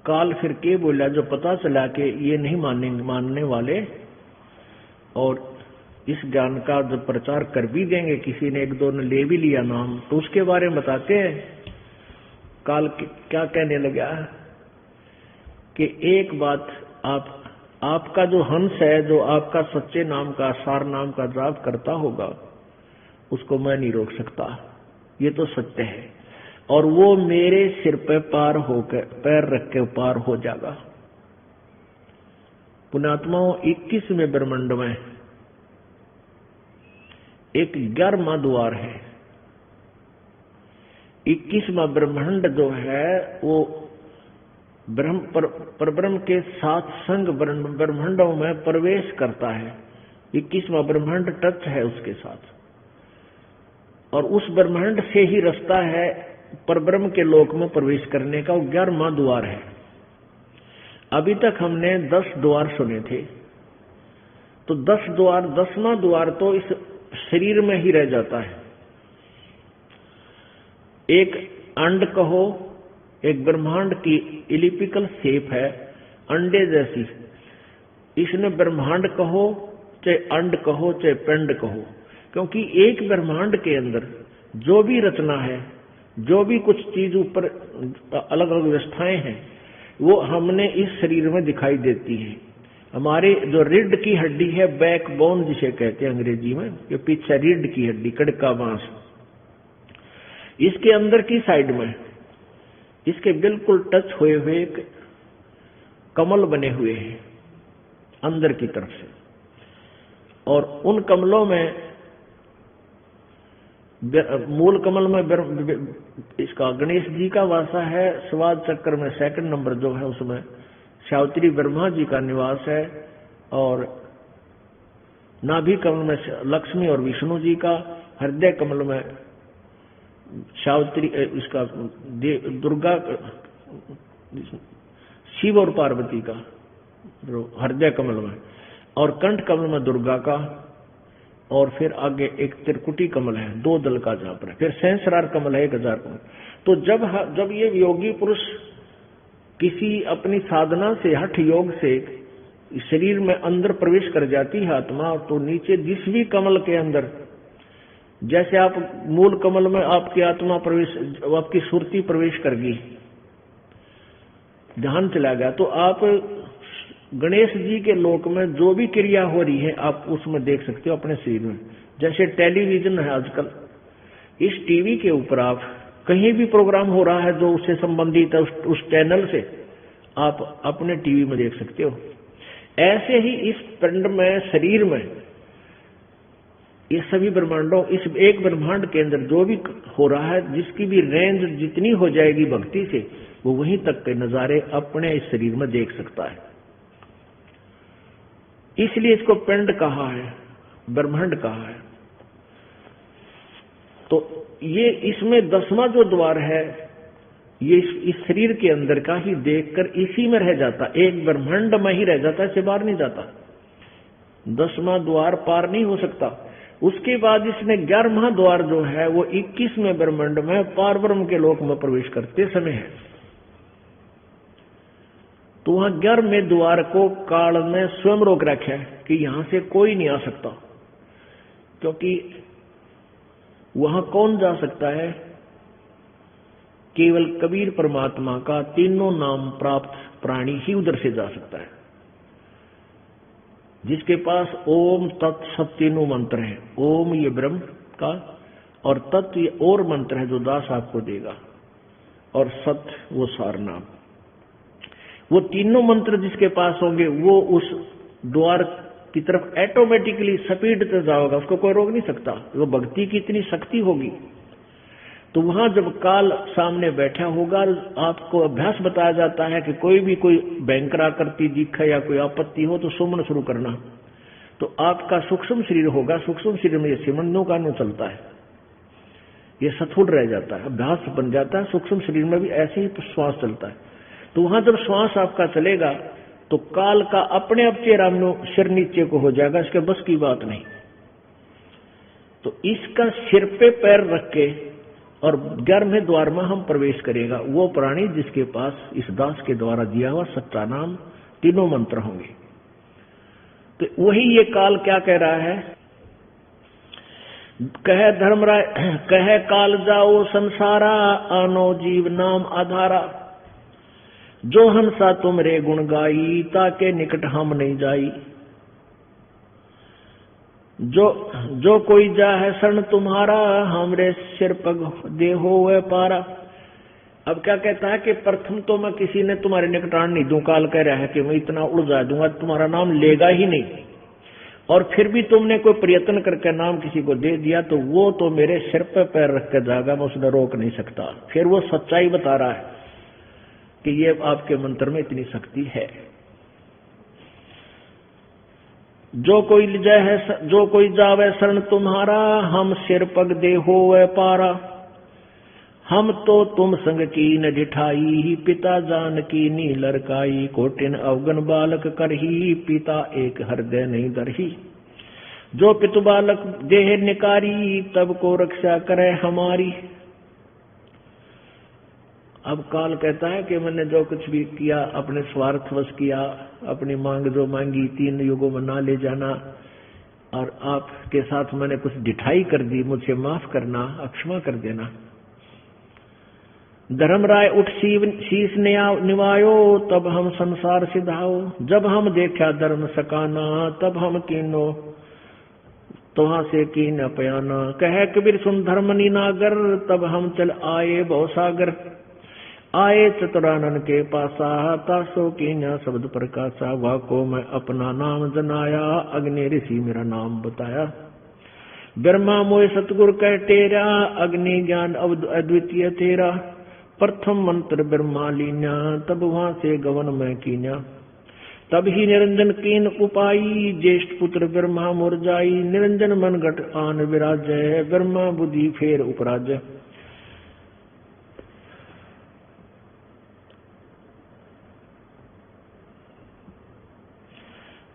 काल फिर के बोला, जो पता चला कि ये नहीं मानने वाले और इस ज्ञान का जब प्रचार कर भी देंगे, किसी ने एक दो ने ले भी लिया नाम, तो उसके बारे में बताते हैं। काल क्या कहने लगा कि एक बात, आपका जो हंस है, जो आपका सच्चे नाम का सार नाम का जाप करता होगा, उसको मैं नहीं रोक सकता, ये तो सत्य है। और वो मेरे सिर पे पार होकर पैर रख के पार हो जाएगा। पुण्यात्माओं, 21वें ब्रह्मांड में एक 11वां द्वार है। 21वां ब्रह्मांड जो है वो परब्रह्म के साथ संग ब्रह्मांडों में प्रवेश करता है। 21वां ब्रह्मांड टच है उसके साथ, और उस ब्रह्मांड से ही रास्ता है परब्रह्म के लोक में प्रवेश करने का। वो 11वां द्वार है। अभी तक हमने 10 द्वार सुने थे, तो 10 द्वार, 10वां द्वार तो इस शरीर में ही रह जाता है। एक अंड कहो, एक ब्रह्मांड की इलिप्टिकल शेप है, अंडे जैसी। इसमें ब्रह्मांड कहो, चाहे अंड कहो, चाहे पिंड कहो, क्योंकि एक ब्रह्मांड के अंदर जो भी रचना है, जो भी कुछ चीज ऊपर अलग अलग व्यवस्थाएं हैं, वो हमने इस शरीर में दिखाई देती है। हमारे जो रीढ़ की हड्डी है, बैकबोन जिसे कहते हैं अंग्रेजी में, ये पीछे रीढ़ की हड्डी, कड़का बांस, इसके अंदर की साइड में, इसके बिल्कुल टच हुए हुए एक कमल बने हुए हैं अंदर की तरफ से, और उन कमलों में, मूल कमल में इसका गणेश जी का वासा है। स्वाद चक्र में 2nd नंबर जो है उसमें सावित्री ब्रह्मा जी का निवास है, और नाभि कमल में लक्ष्मी और विष्णु जी का, हृदय कमल में सावित्री, इसका दुर्गा, शिव और पार्वती का हृदय कमल में, और कंठ कमल में दुर्गा का, और फिर आगे एक त्रिकुटी कमल है 2 दल का जहां पर, फिर सहस्रार कमल है 1000 कमल। तो जब ये योगी पुरुष किसी अपनी साधना से, हठ योग से शरीर में अंदर प्रवेश कर जाती है आत्मा, तो नीचे जिस भी कमल के अंदर, जैसे आप मूल कमल में आपकी आत्मा प्रवेश, आपकी सुरती प्रवेश कर गई, ध्यान चला गया, तो आप गणेश जी के लोक में जो भी क्रिया हो रही है आप उसमें देख सकते हो अपने शरीर में। जैसे टेलीविजन है आजकल, इस टीवी के ऊपर आप कहीं भी प्रोग्राम हो रहा है जो उससे संबंधित है, उस चैनल से आप अपने टीवी में देख सकते हो। ऐसे ही इस पिंड में, शरीर में, ये सभी ब्रह्मांडों, इस एक ब्रह्मांड के अंदर जो भी हो रहा है, जिसकी भी रेंज जितनी हो जाएगी भक्ति से, वो वहीं तक के नजारे अपने इस शरीर में देख सकता है। इसलिए इसको पिंड कहा है, ब्रह्मांड कहा है। तो ये इसमें 10वां जो द्वार है, ये इस शरीर के अंदर का ही देखकर इसी में रह जाता, एक ब्रह्मांड में ही रह जाता, इससे बाहर नहीं जाता। 10वां द्वार पार नहीं हो सकता। उसके बाद इसने 11वां द्वार जो है वो 21वें ब्रह्मांड में पारब्रह्म के लोक में प्रवेश करते समय है। तो वहां 11वें द्वार को काल ने स्वयं रोक रखा है कि यहां से कोई नहीं आ सकता, क्योंकि वहां कौन जा सकता है? केवल कबीर परमात्मा का तीनों नाम प्राप्त प्राणी ही उधर से जा सकता है, जिसके पास ओम तत् सत तीनों मंत्र हैं। ओम ये ब्रह्म का, और तत् ये और मंत्र है जो दास आपको देगा, और सत वो सार नाम। वो तीनों मंत्र जिसके पास होंगे वो उस द्वार की तरफ ऑटोमेटिकली स्पीड से जाओगा, उसको कोई रोक नहीं सकता। वो भक्ति की इतनी शक्ति होगी। तो वहां जब काल सामने बैठा होगा, आपको अभ्यास बताया जाता है कि कोई भी कोई भयंकर आकृति दिखे या कोई आपत्ति हो तो सुमन शुरू करना। तो आपका सूक्ष्म शरीर होगा, सूक्ष्म शरीर में ये सिमंदों का नु चलता है, ये सथुड़ रह जाता है, अभ्यास बन जाता है। सूक्ष्म शरीर में भी ऐसे ही श्वास चलता है। तो वहां जब श्वास आपका चलेगा तो काल का अपने आप चेहरा सिर नीचे को हो जाएगा, इसके बस की बात नहीं। तो इसका सिर पे पैर रख के और 11वें द्वार में हम प्रवेश करेगा वो प्राणी जिसके पास इस दास के द्वारा दिया हुआ सच्चा नाम तीनों मंत्र होंगे। तो वही ये काल क्या कह रहा है? कह धर्मराय कह काल जाओ संसारा, आनो जीव नाम आधारा। जो हंसा तुम रे गुण गाई, ताके निकट हम नहीं जाई। जो कोई जा है शरण तुम्हारा, हमरे सिर पग देहो वह पारा। अब क्या कहता है कि प्रथम तो मैं किसी ने तुम्हारे निकट आने नहीं दूं। काल कह रहा है कि मैं इतना उलझा दूंगा तुम्हारा नाम लेगा ही नहीं, और फिर भी तुमने कोई प्रयत्न करके नाम किसी को दे दिया तो वो तो मेरे सिर पे पैर रख कर जाएगा, मैं उसने रोक नहीं सकता। फिर वो सच्चाई बता रहा है कि ये आपके मंत्र में इतनी शक्ति है। जो कोई जावे शरण तुम्हारा, हम सिर पग देहो वह पारा। हम तो तुम संग की न डिठाई, पिता जान की नी लड़काई। कोटिन अवगन बालक करही, पिता एक हृदय नहीं दरही। जो पितु बालक देह निकारी, तब को रक्षा करे हमारी। अब काल कहता है कि मैंने जो कुछ भी किया अपने स्वार्थवश किया, अपनी मांग जो मांगी 3 युगों में ना ले जाना, और आपके साथ मैंने कुछ ढिठाई कर दी, मुझे माफ करना, अक्षमा कर देना। धर्मराय उठ शीश निवायो, तब हम संसार सिधाओ। जब हम देखा धर्म सकाना, तब हम कीनो तुहां से कीन पयाना। कह कबीर सुन धर्म नीनागर, तब हम चल आए भवसागर। आए चतुरानन के पासा, तासो कीन्या शब्द प्रकाशा। वाको मैं अपना नाम जनाया, अग्नि ऋषि मेरा नाम बताया। ब्रह्मा मोय सतगुरु कह टेरा, अग्नि ज्ञान अद्वितीय तेरा। प्रथम मंत्र ब्रह्मा लीन्या, तब वहां से गवन मैं कीन्या। तब ही निरंजन कीन उपाई, ज्येष्ठ पुत्र ब्रह्मा मुरजाई। निरंजन मन घट आन विराजय, ब्रह्मा बुद्धि फेर उपराजय।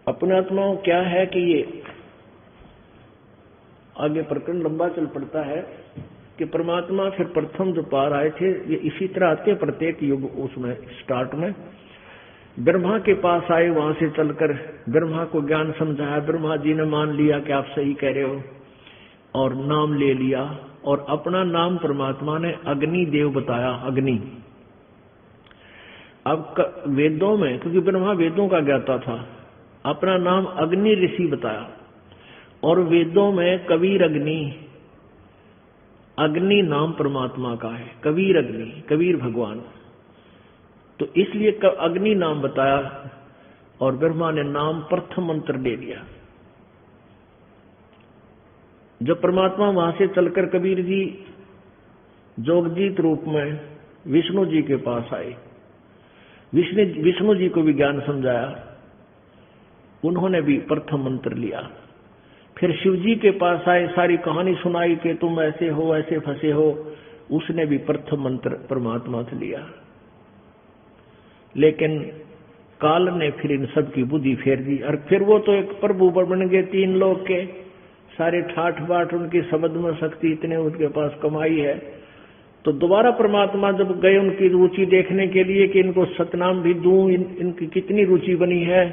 अपने आत्माओं क्या है कि ये आगे प्रकरण लंबा चल पड़ता है कि परमात्मा फिर प्रथम जो पार आए थे ये इसी तरह आते प्रत्येक युग उसमें स्टार्ट में ब्रह्मा के पास आए, वहां से चलकर ब्रह्मा को ज्ञान समझाया। ब्रह्मा जी ने मान लिया कि आप सही कह रहे हो और नाम ले लिया, और अपना नाम परमात्मा ने अग्नि देव बताया। अग्नि अब वेदों में, क्योंकि ब्रह्मा वेदों का ज्ञाता था, अपना नाम अग्नि ऋषि बताया। और वेदों में कबीर अग्नि, अग्नि नाम परमात्मा का है। कबीर अग्नि, कबीर भगवान, तो इसलिए अग्नि नाम बताया और ब्रह्मा ने नाम प्रथम मंत्र ले लिया। जब परमात्मा वहां से चलकर कबीर जी जोगजीत रूप में विष्णु जी के पास आए, विष्णु जी को भी ज्ञान समझाया, उन्होंने भी प्रथम मंत्र लिया। फिर शिव जी के पास आए, सारी कहानी सुनाई कि तुम ऐसे हो, ऐसे फंसे हो, उसने भी प्रथम मंत्र परमात्मा से लिया। लेकिन काल ने फिर इन सब की बुद्धि फेर दी, और फिर वो तो एक प्रभु बन गए 3 लोक के, सारे ठाठ बाट उनकी शब्द में शक्ति, इतने उनके पास कमाई है। तो दोबारा परमात्मा जब गए उनकी रुचि देखने के लिए कि इनको सतनाम भी दूं, इनकी कितनी रुचि बनी है,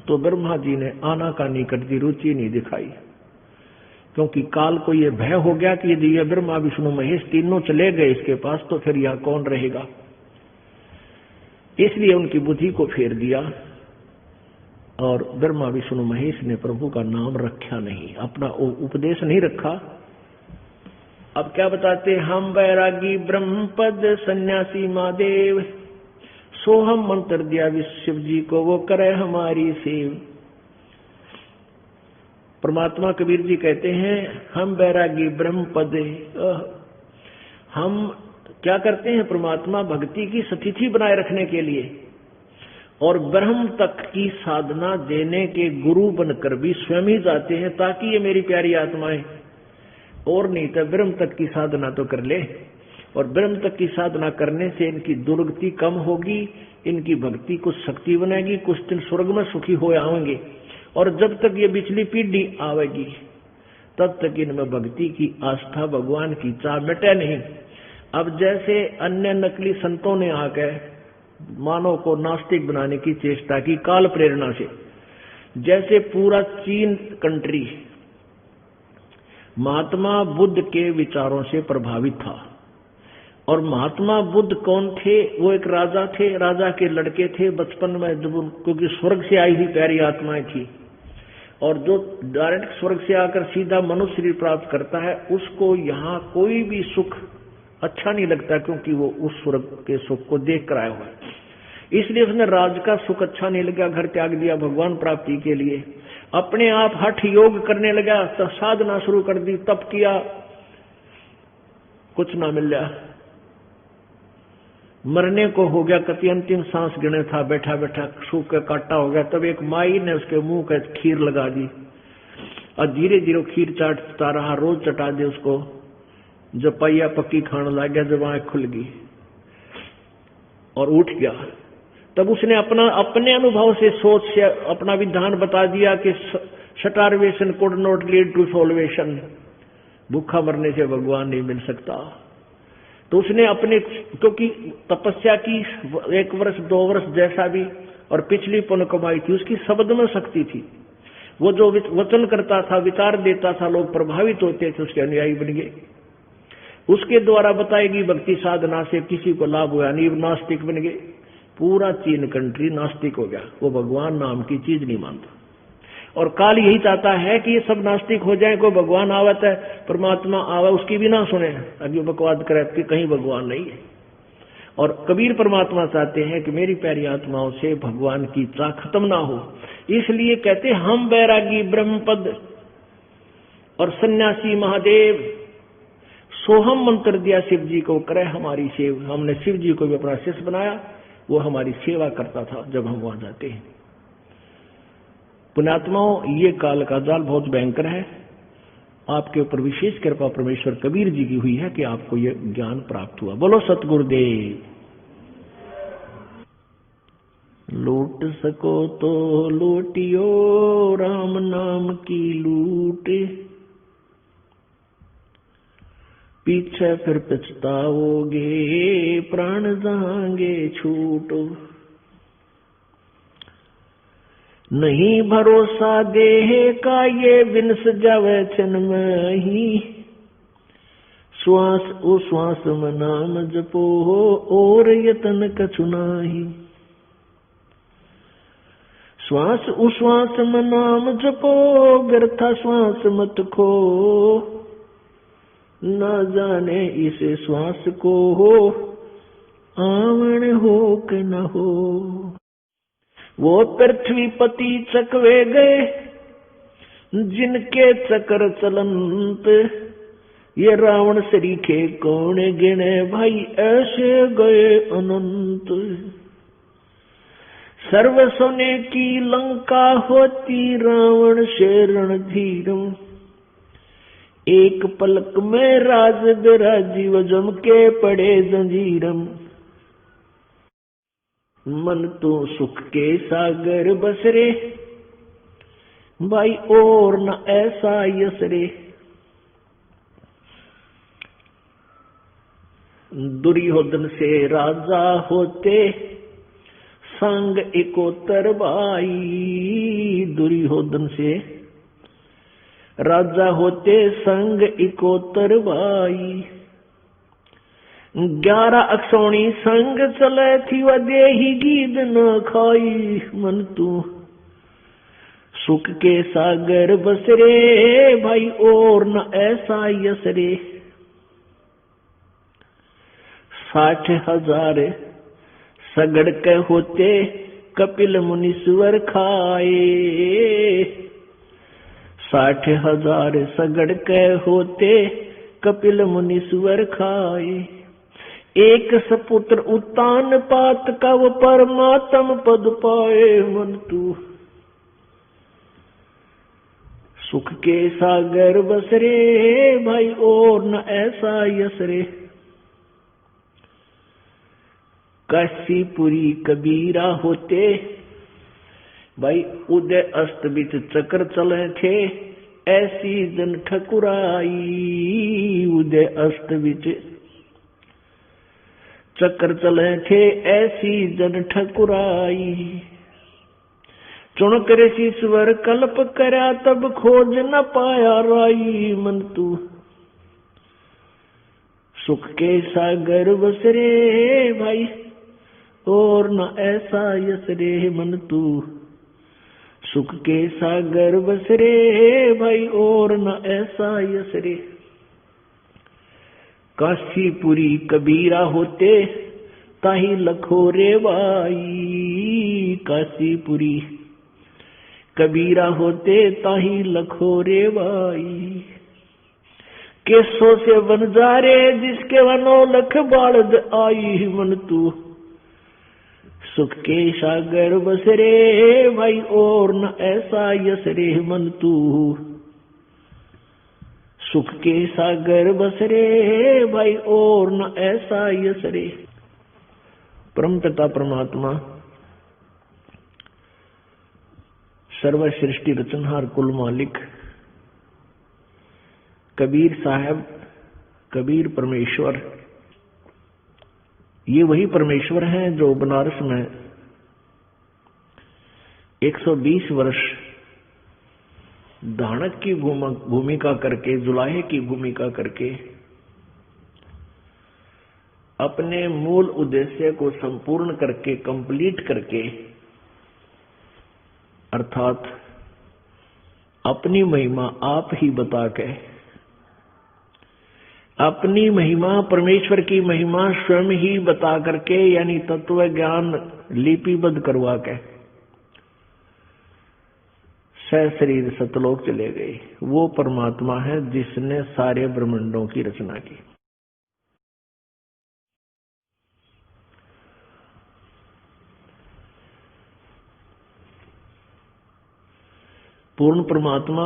तो ब्रह्मा जी ने आनाकानी कर दी, रुचि नहीं दिखाई। क्योंकि काल को ये भय हो गया कि यदि ये ब्रह्मा विष्णु महेश तीनों चले गए इसके पास तो फिर यहां कौन रहेगा। इसलिए उनकी बुद्धि को फेर दिया और ब्रह्मा विष्णु महेश ने प्रभु का नाम रखा नहीं, अपना उपदेश नहीं रखा। अब क्या बताते, हम बैरागी ब्रह्मपद सन्यासी महादेव, सोहम मंत्र दिया शिव जी को, वो करे हमारी सेव। परमात्मा कबीर जी कहते हैं हम बैरागी ब्रह्मपद, हम क्या करते हैं, परमात्मा भक्ति की स्थिति बनाए रखने के लिए और ब्रह्म तक की साधना देने के गुरु बनकर भी स्वयं ही जाते हैं, ताकि ये मेरी प्यारी आत्माएं और नहीं तो ब्रह्म तक की साधना तो कर ले। और ब्रह्म तक की साधना करने से इनकी दुर्गति कम होगी, इनकी भक्ति कुछ शक्ति बनेगी, कुछ दिन स्वर्ग में सुखी हो आएंगे। और जब तक ये पिछली पीढ़ी आवेगी तब तक इनमें भक्ति की आस्था, भगवान की चाह मिटे नहीं। अब जैसे अन्य नकली संतों ने आकर मानव को नास्तिक बनाने की चेष्टा की काल प्रेरणा से, जैसे पूरा चीन कंट्री महात्मा बुद्ध के विचारों से प्रभावित था। और महात्मा बुद्ध कौन थे, वो एक राजा थे, राजा के लड़के थे बचपन में, जब क्योंकि स्वर्ग से आई हुई प्यारी आत्माएं थी। और जो डायरेक्ट स्वर्ग से आकर सीधा मनुष्य शरीर प्राप्त करता है उसको यहाँ कोई भी सुख अच्छा नहीं लगता, क्योंकि वो उस स्वर्ग के सुख को देख कर आया हुआ है। इसलिए उसने राज का सुख अच्छा नहीं लगा, घर त्याग दिया भगवान प्राप्ति के लिए, अपने आप हठ योग करने लगा, तो साधना शुरू कर दी, तप किया, कुछ ना मिला, मरने को हो गया, कति अंतिम सांस गिने था, बैठा बैठा सूख के काटा हो गया। तब एक माई ने उसके मुंह पे खीर लगा दी और धीरे धीरे खीर चाटता रहा, रोज चटा दे उसको। जब पहिया पक्की खाने लग गया, जब आंख खुल गई और उठ गया, तब उसने अपने अनुभव से सोच से अपना विधान बता दिया कि starvation could not lead to salvation, भूखा मरने से भगवान नहीं मिल सकता। तो उसने अपने, क्योंकि तपस्या की 1 वर्ष 2 वर्ष जैसा भी और पिछली पुण्य कमाई थी, उसकी शब्द में शक्ति थी। वो जो वचन करता था, विचार देता था, लोग प्रभावित होते थे, उसके अनुयायी बन गए। उसके द्वारा बताएगी भक्ति साधना से किसी को लाभ हुआ नहीं, नास्तिक बन गए। पूरा चीन कंट्री नास्तिक हो गया, वो भगवान नाम की चीज नहीं मानता। और काल यही चाहता है कि ये सब नास्तिक हो जाए, कोई भगवान आवत है, परमात्मा आवा, उसकी भी ना सुने, अभी बकवाद करे कि कहीं भगवान नहीं है। और कबीर परमात्मा चाहते हैं कि मेरी प्यारी आत्माओं से भगवान की चाह खत्म ना हो। इसलिए कहते हम बैरागी ब्रह्मपद और सन्यासी महादेव, सोहम मंत्र दिया शिव जी को, करे हमारी सेव। हमने शिव जी को भी अपना शिष्य बनाया, वो हमारी सेवा करता था जब हम वहां जाते हैं। पुण्यात्माओं, ये काल का जाल बहुत भयंकर है। आपके ऊपर विशेष कृपा परमेश्वर कबीर जी की हुई है कि आपको ये ज्ञान प्राप्त हुआ। बोलो सतगुरुदेव। लूट सको तो लूटियो राम नाम की लूट, पीछे फिर पछताओगे प्राण जाएंगे छूट। नहीं भरोसा देह का ये विनस जावे क्षण में ही, श्वास ओ श्वास में नाम जपो और यतन कछु नाही। श्वास ओ श्वास में नाम जपो व्यर्था श्वास मत खो, न जाने इस श्वास को हो आवन हो कि न हो। वो पृथ्वी पति चकवे गए जिनके चक्र चलंत, ये रावण सरीखे कौन गिने भाई ऐसे गए अनंत। सर्व सोने की लंका होती रावण से रणधीरम, एक पलक में राज राजीव जम के पड़े जंजीरम। मन तो सुख के सागर बसरे भाई और न ऐसा यश रे। दुर्योधन से राजा होते संग एकोतर भाई। दुर्योधन से राजा होते संग एकोतर भाई। 11 अक्षौणी संग चले थी व देही गीद न खाई। मन तू सुख के सागर बसरे भाई और न ऐसा यश रे। 60,000 सगड़ के होते कपिल मुनीश्वर खाए। 60,000 सगड़ के होते कपिल मुनीश्वर खाए। एक सपुत्र उत्तान पात का वो परमात्म पद पाए। मन तू सुख के सागर बसरे भाई और न ऐसा यश रे। काशीपुरी कबीरा होते भाई उदय अस्त बिच चक्र चले थे ऐसी जन ठकुराई। उदय अस्त बिच चक्र चले थे ऐसी जन ठकुराई। चुन कर ईश्वर कल्प करया तब खोज न पाया राई। मन तू सुख के सागर बसरे भाई और न ऐसा यश रे। मन तू सुख के सागर बसरे भाई और न ऐसा यश रे। काशीपुरी कबीरा होते ताही लखो रे भाई। काशीपुरी कबीरा होते ताही लखो रे भाई। केसों से बन जा रे जिसके वनो लख बाढ़ आई। मन तू सुख के सागर बसरे भाई और न ऐसा यश रे। मन तू सुख के सागर बसरे भाई और न ऐसा यश रे। परमपिता परमात्मा सर्व सृष्टि रचनहार कुल मालिक कबीर साहब, कबीर परमेश्वर, ये वही परमेश्वर हैं जो बनारस में 120 वर्ष धानक की भूमिका करके, जुलाहे की भूमिका करके अपने मूल उद्देश्य को संपूर्ण करके, कंप्लीट करके, अर्थात अपनी महिमा आप ही बता के, अपनी महिमा परमेश्वर की महिमा स्वयं ही बता करके, यानी तत्व ज्ञान लिपिबद्ध करवा के सशरीर सतलोक चले गए। वो परमात्मा है जिसने सारे ब्रह्मांडों की रचना की। पूर्ण परमात्मा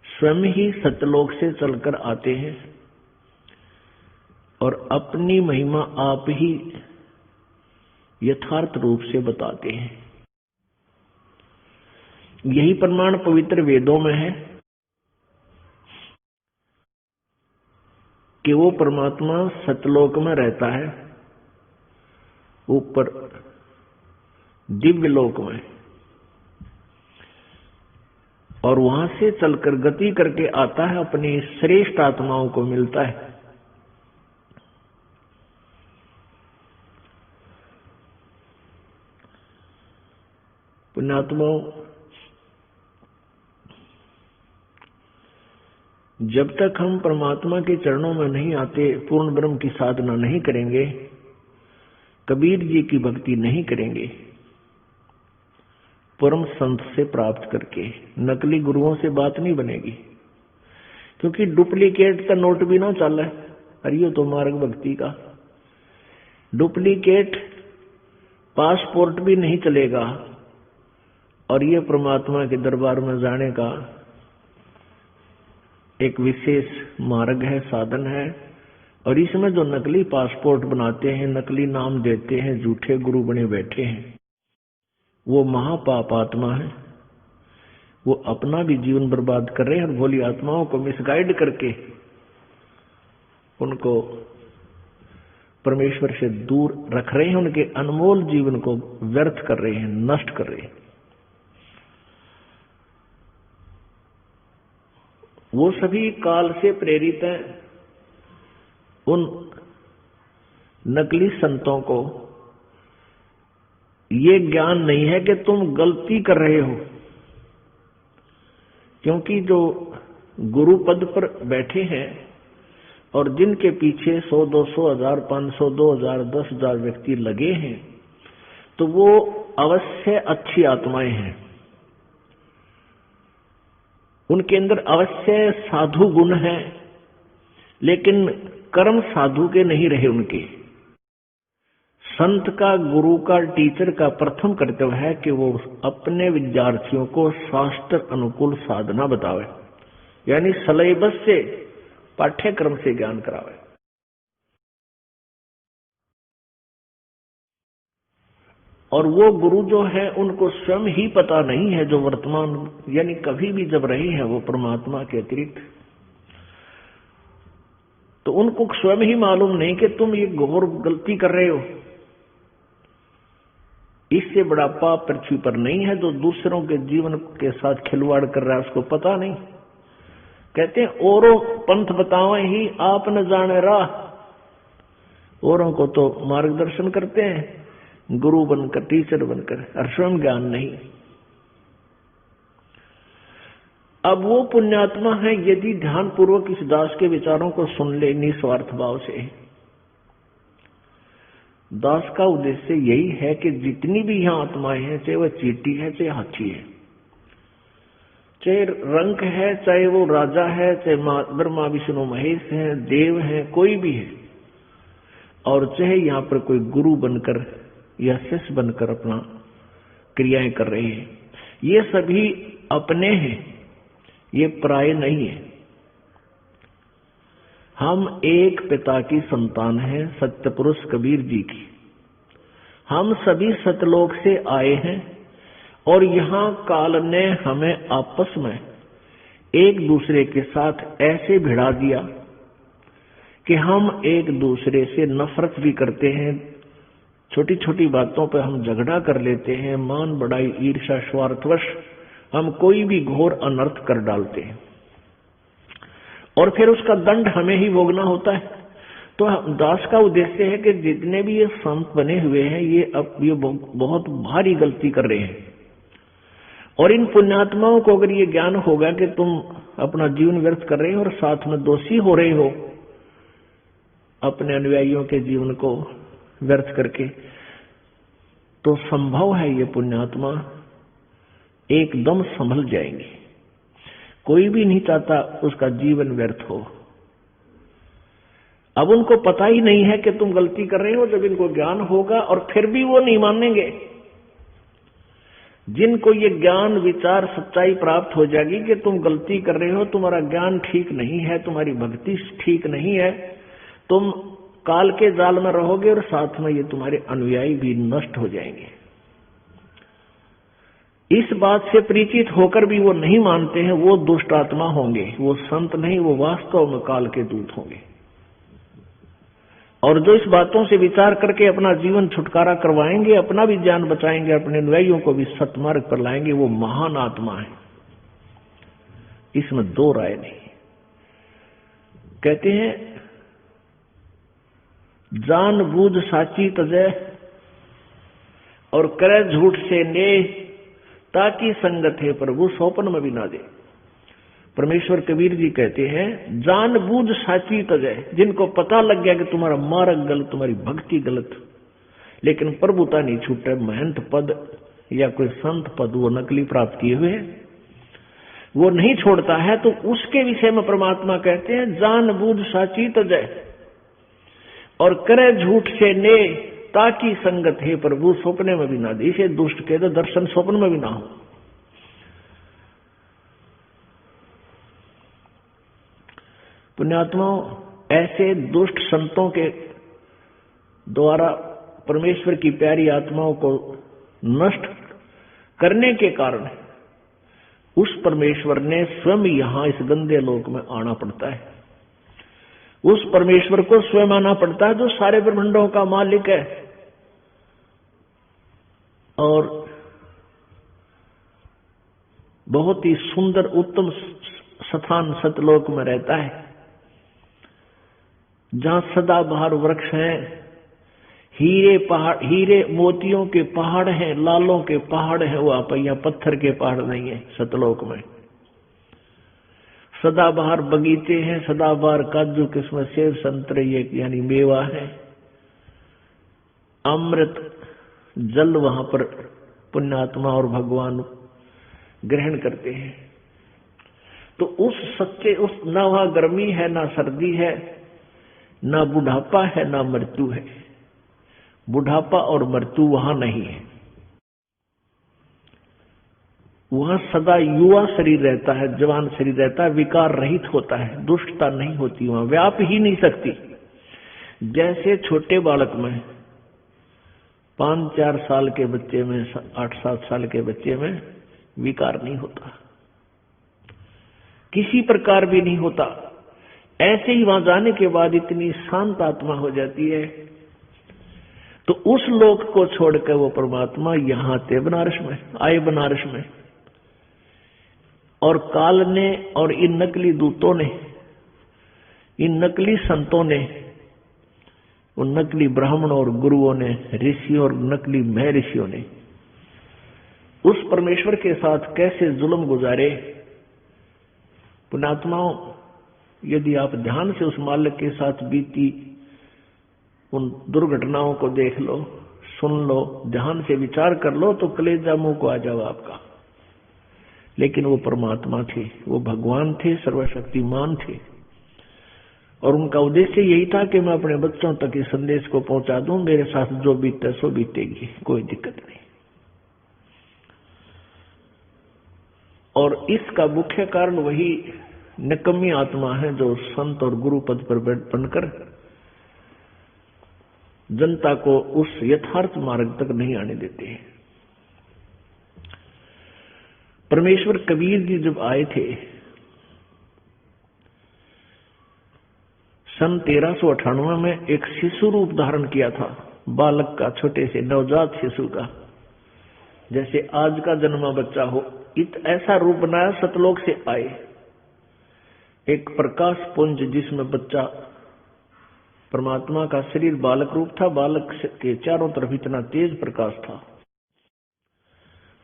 स्वयं ही सतलोक से चलकर आते हैं और अपनी महिमा आप ही यथार्थ रूप से बताते हैं। यही प्रमाण पवित्र वेदों में है कि वो परमात्मा सतलोक में रहता है, ऊपर दिव्य लोक में, और वहां से चलकर गति करके आता है, अपनी श्रेष्ठ आत्माओं को मिलता है। पुण्यात्माओं, जब तक हम परमात्मा के चरणों में नहीं आते, पूर्ण ब्रह्म की साधना नहीं करेंगे, कबीर जी की भक्ति नहीं करेंगे, परम संत से प्राप्त करके, नकली गुरुओं से बात नहीं बनेगी। क्योंकि डुप्लीकेट का नोट भी ना चल है, अरियो तो मार्ग भक्ति का डुप्लीकेट पासपोर्ट भी नहीं चलेगा। और ये परमात्मा के दरबार में जाने का एक विशेष मार्ग है, साधन है। और इसमें जो नकली पासपोर्ट बनाते हैं, नकली नाम देते हैं, झूठे गुरु बने बैठे हैं, वो महापाप आत्मा है। वो अपना भी जीवन बर्बाद कर रहे हैं और भोली आत्माओं को मिसगाइड करके उनको परमेश्वर से दूर रख रहे हैं, उनके अनमोल जीवन को व्यर्थ कर रहे हैं, नष्ट कर रहे हैं। वो सभी काल से प्रेरित हैं। उन नकली संतों को ये ज्ञान नहीं है कि तुम गलती कर रहे हो, क्योंकि जो गुरु पद पर बैठे हैं और जिनके पीछे 100, 200, 1000, 500, 2000, 10,000 व्यक्ति लगे हैं, तो वो अवश्य अच्छी आत्माएं हैं। उनके अंदर अवश्य साधु गुण है, लेकिन कर्म साधु के नहीं रहे उनके। संत का, गुरु का, टीचर का प्रथम कर्तव्य है कि वो अपने विद्यार्थियों को शास्त्र अनुकूल साधना बतावे, यानी सिलेबस से, पाठ्यक्रम से ज्ञान करावे। और वो गुरु जो है उनको स्वयं ही पता नहीं है, जो वर्तमान यानी कभी भी जब रहे हैं वो परमात्मा के अतिरिक्त, तो उनको स्वयं ही मालूम नहीं कि तुम ये घोर गलती कर रहे हो। इससे बड़ा पाप पृथ्वी पर नहीं है। जो दूसरों के जीवन के साथ खिलवाड़ कर रहा है उसको पता नहीं। कहते हैं औरों पंथ बतावे ही आप न जाने राह। औरों को तो मार्गदर्शन करते हैं गुरु बनकर, टीचर बनकर, और स्वयं ज्ञान नहीं। अब वो पुण्यात्मा है यदि ध्यान पूर्वक इस दास के विचारों को सुन ले निस्वार्थ भाव से। दास का उद्देश्य यही है कि जितनी भी यहां आत्माएं हैं, चाहे वह चींटी है, चाहे हाथी है, चाहे रंक है, चाहे वो राजा है, चाहे ब्रह्मा विष्णु महेश है, देव है, कोई भी है, और चाहे यहां पर कोई गुरु बनकर या शिष्य बनकर अपना क्रियाएं कर रहे हैं, ये सभी अपने हैं, ये पराये नहीं है। हम एक पिता की संतान हैं, सत्य पुरुष कबीर जी की। हम सभी सतलोक से आए हैं और यहाँ काल ने हमें आपस में एक दूसरे के साथ ऐसे भिड़ा दिया कि हम एक दूसरे से नफरत भी करते हैं। छोटी छोटी बातों पर हम झगड़ा कर लेते हैं, मान बढ़ाई, ईर्ष्या, स्वार्थवश हम कोई भी घोर अनर्थ कर डालते हैं और फिर उसका दंड हमें ही भोगना होता है। तो दास का उद्देश्य है कि जितने भी ये संत बने हुए हैं ये बहुत भारी गलती कर रहे हैं, और इन पुण्यात्माओं को अगर ये ज्ञान होगा कि तुम अपना जीवन व्यर्थ कर रहे हो और साथ में दोषी हो रहे हो अपने अनुयायियों के जीवन को व्यर्थ करके, तो संभव है ये पुण्यात्मा एकदम संभल जाएंगे। कोई भी नहीं चाहता उसका जीवन व्यर्थ हो। अब उनको पता ही नहीं है कि तुम गलती कर रहे हो। जब इनको ज्ञान होगा और फिर भी वो नहीं मानेंगे, जिनको ये ज्ञान, विचार, सच्चाई प्राप्त हो जाएगी कि तुम गलती कर रहे हो, तुम्हारा ज्ञान ठीक नहीं है, तुम्हारी भक्ति ठीक नहीं है, तुम काल के जाल में रहोगे और साथ में ये तुम्हारे अनुयायी भी नष्ट हो जाएंगे। इस बात से परिचित होकर भी वो नहीं मानते हैं, वो दुष्ट आत्मा होंगे, वो संत नहीं, वो वास्तव में काल के दूत होंगे। और जो इस बातों से विचार करके अपना जीवन छुटकारा करवाएंगे, अपना भी जान बचाएंगे, अपने अनुयायियों को भी सतमार्ग पर लाएंगे, वो महान आत्मा है। इसमें दो राय नहीं। कहते हैं जान बूझ साची तजय और करे झूठ से ने, ताकि संगत है प्रभु सौपन में भी ना दे। परमेश्वर कबीर जी कहते हैं जान बूझ साची तजय, जिनको पता लग गया कि तुम्हारा मार्ग गलत, तुम्हारी भक्ति गलत, लेकिन प्रभुता नहीं छूटे, महंत पद या कोई संत पद वो नकली प्राप्त किए हुए हैं, वो नहीं छोड़ता है, तो उसके विषय में परमात्मा कहते हैं जान बूझ साची तजय और करे झूठ से ने, ताकि संगत है प्रभु स्वप्ने में भी ना दे। इसे दुष्ट कह दो, दर्शन स्वप्न में भी ना हो। पुण्यात्माओं, ऐसे दुष्ट संतों के द्वारा परमेश्वर की प्यारी आत्माओं को नष्ट करने के कारण उस परमेश्वर ने स्वयं यहां इस गंदे लोक में आना पड़ता है। उस परमेश्वर को स्वयं आना पड़ता है जो सारे ब्रह्मांडों का मालिक है और बहुत ही सुंदर उत्तम स्थान सतलोक में रहता है, जहां सदाबहार वृक्ष हैं, हीरे मोतियों के पहाड़ हैं, लालों के पहाड़ हैं। वहां पर यहाँ पत्थर के पहाड़ नहीं है सतलोक में। सदाबहार बगीचे हैं, सदाबहार काजू किस्म सेब संतरे ये यानी मेवा है। अमृत जल वहां पर पुण्यात्मा और भगवान ग्रहण करते हैं। तो उस सच्चे उस ना वहां गर्मी है, ना सर्दी है, ना बुढ़ापा है, ना मृत्यु है। बुढ़ापा और मृत्यु वहां नहीं है। वहां सदा युवा शरीर रहता है, जवान शरीर रहता है, विकार रहित होता है, दुष्टता नहीं होती, वहां व्याप ही नहीं सकती। जैसे छोटे बालक में 5-4 साल के बच्चे में 8-7 साल के बच्चे में विकार नहीं होता, किसी प्रकार भी नहीं होता। ऐसे ही वहां जाने के बाद इतनी शांत आत्मा हो जाती है। तो उस लोक को छोड़कर वो परमात्मा यहां थे बनारस में, आए बनारस में। और काल ने और इन नकली दूतों ने, इन नकली संतों ने, उन नकली ब्राह्मणों और गुरुओं ने, ऋषियों और नकली महर्षियों ने उस परमेश्वर के साथ कैसे जुल्म गुजारे। पुण्यात्माओं, यदि आप ध्यान से उस मालिक के साथ बीती उन दुर्घटनाओं को देख लो, सुन लो, ध्यान से विचार कर लो, तो कलेजा मुंह को आ जाओ आपका। लेकिन वो परमात्मा थे, वो भगवान थे, सर्वशक्तिमान थे। और उनका उद्देश्य यही था कि मैं अपने बच्चों तक इस संदेश को पहुंचा दूं, मेरे साथ जो बीते सो बीतेगी, कोई दिक्कत नहीं। और इसका मुख्य कारण वही निकम्मी आत्मा है जो संत और गुरु पद पर बनकर जनता को उस यथार्थ मार्ग तक नहीं आने देते हैं। परमेश्वर कबीर जी जब आए थे सन 1398 में, एक शिशु रूप धारण किया था, बालक का, छोटे से नवजात शिशु का, जैसे आज का जन्मा बच्चा हो, ऐसा रूप बनाया। सतलोक से आए, एक प्रकाश पुंज जिसमें बच्चा, परमात्मा का शरीर बालक रूप था, बालक के चारों तरफ इतना तेज प्रकाश था।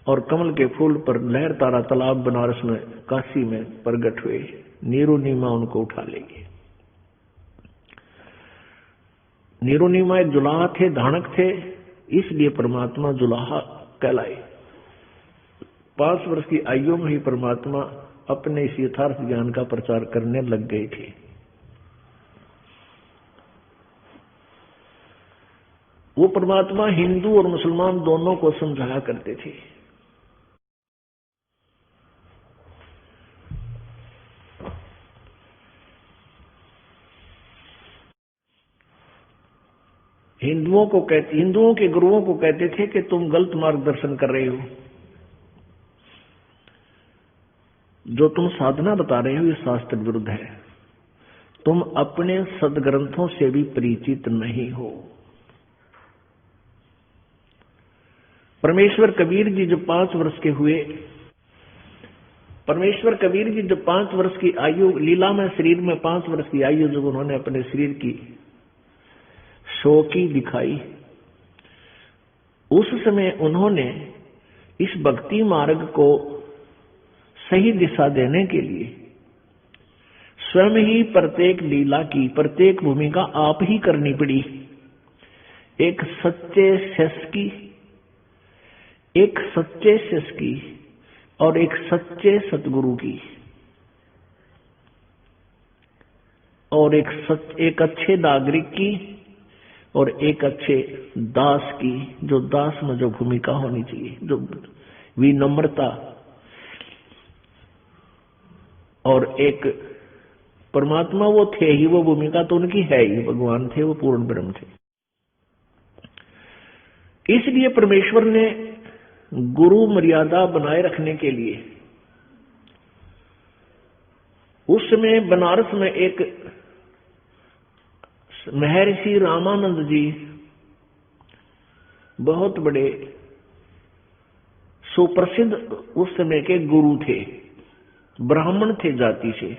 और कमल के फूल पर लहर तारा तालाब बनारस में, काशी में प्रकट हुए। नीरू नीमा उनको उठा लेंगे। नीरू नीमा एक जुलाहा थे, धानक थे, इसलिए परमात्मा जुलाहा कहलाए। 5 वर्ष की आयु में ही परमात्मा अपने इस यथार्थ ज्ञान का प्रचार करने लग गए थे। वो परमात्मा हिंदू और मुसलमान दोनों को समझाया करते थे। हिंदुओं के गुरुओं को कहते थे कि तुम गलत मार्गदर्शन कर रहे हो, जो तुम साधना बता रहे हो ये शास्त्र विरुद्ध है, तुम अपने सदग्रंथों से भी परिचित नहीं हो। परमेश्वर कबीर जी जब 5 वर्ष के हुए, परमेश्वर कबीर जी जब 5 वर्ष की आयु, लीला में शरीर में 5 वर्ष की आयु जब उन्होंने अपने शरीर की शोकी दिखाई, उस समय उन्होंने इस भक्ति मार्ग को सही दिशा देने के लिए स्वयं ही प्रत्येक लीला की, प्रत्येक भूमिका आप ही करनी पड़ी। एक सच्चे शिष्य की और एक सच्चे सतगुरु की और एक अच्छे नागरिक की और एक अच्छे दास की, जो दास में जो भूमिका होनी चाहिए, जो विनम्रता, और एक परमात्मा वो थे ही, वो भूमिका तो उनकी है ही, भगवान थे, वो पूर्ण ब्रह्म थे। इसलिए परमेश्वर ने गुरु मर्यादा बनाए रखने के लिए उस समय बनारस में एक महर्षि रामानंद जी बहुत बड़े सुप्रसिद्ध उस समय के गुरु थे, ब्राह्मण थे जाति से।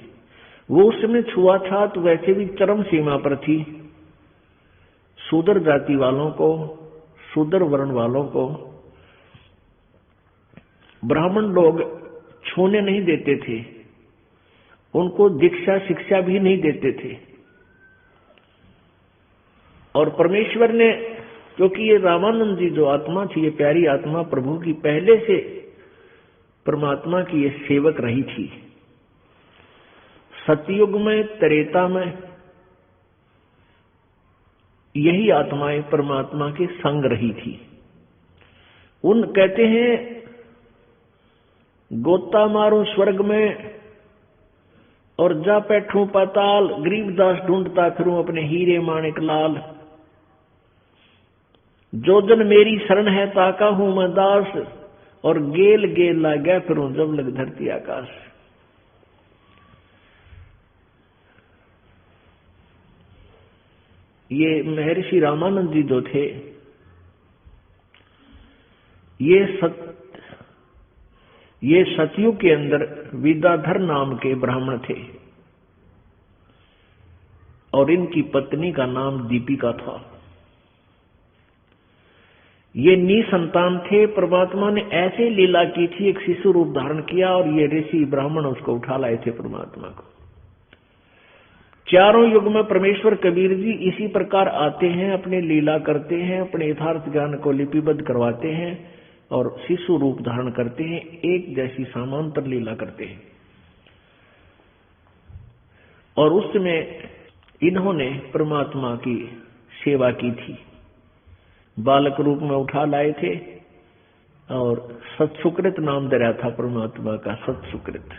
वो उस समय छुआछूत वैसे भी चरम सीमा पर थी। शूद्र जाति वालों को, शूद्र वर्ण वालों को ब्राह्मण लोग छूने नहीं देते थे, उनको दीक्षा शिक्षा भी नहीं देते थे। और परमेश्वर ने, क्योंकि ये रामानंद जी जो आत्मा थी, ये प्यारी आत्मा प्रभु की पहले से परमात्मा की ये सेवक रही थी। सतयुग में, त्रेता में यही आत्माएं परमात्मा के संग रही थी। उन कहते हैं गोता मारूं स्वर्ग में और जा बैठूं पाताल, गरीबदास ढूंढता फिरूं अपने हीरे माणिक लाल। जो जन मेरी शरण है ताका हूं मैं दास, और गेल गेल ला गया फिरूं जब लग धरती आकाश। ये महर्षि रामानंद जी जो थे, ये सतयुग के अंदर विद्याधर नाम के ब्राह्मण थे और इनकी पत्नी का नाम दीपिका था। ये निसंतान थे। परमात्मा ने ऐसे लीला की थी, एक शिशु रूप धारण किया और ये ऋषि ब्राह्मण उसको उठा लाए थे परमात्मा को। चारों युग में परमेश्वर कबीर जी इसी प्रकार आते हैं, अपने लीला करते हैं, अपने यथार्थ ज्ञान को लिपिबद्ध करवाते हैं और शिशु रूप धारण करते हैं, एक जैसी समांतर लीला करते हैं। और उसमें इन्होंने परमात्मा की सेवा की थी, बालक रूप में उठा लाए थे और सत्सुकृत नाम दे रहा था परमात्मा का, सत्सुकृत।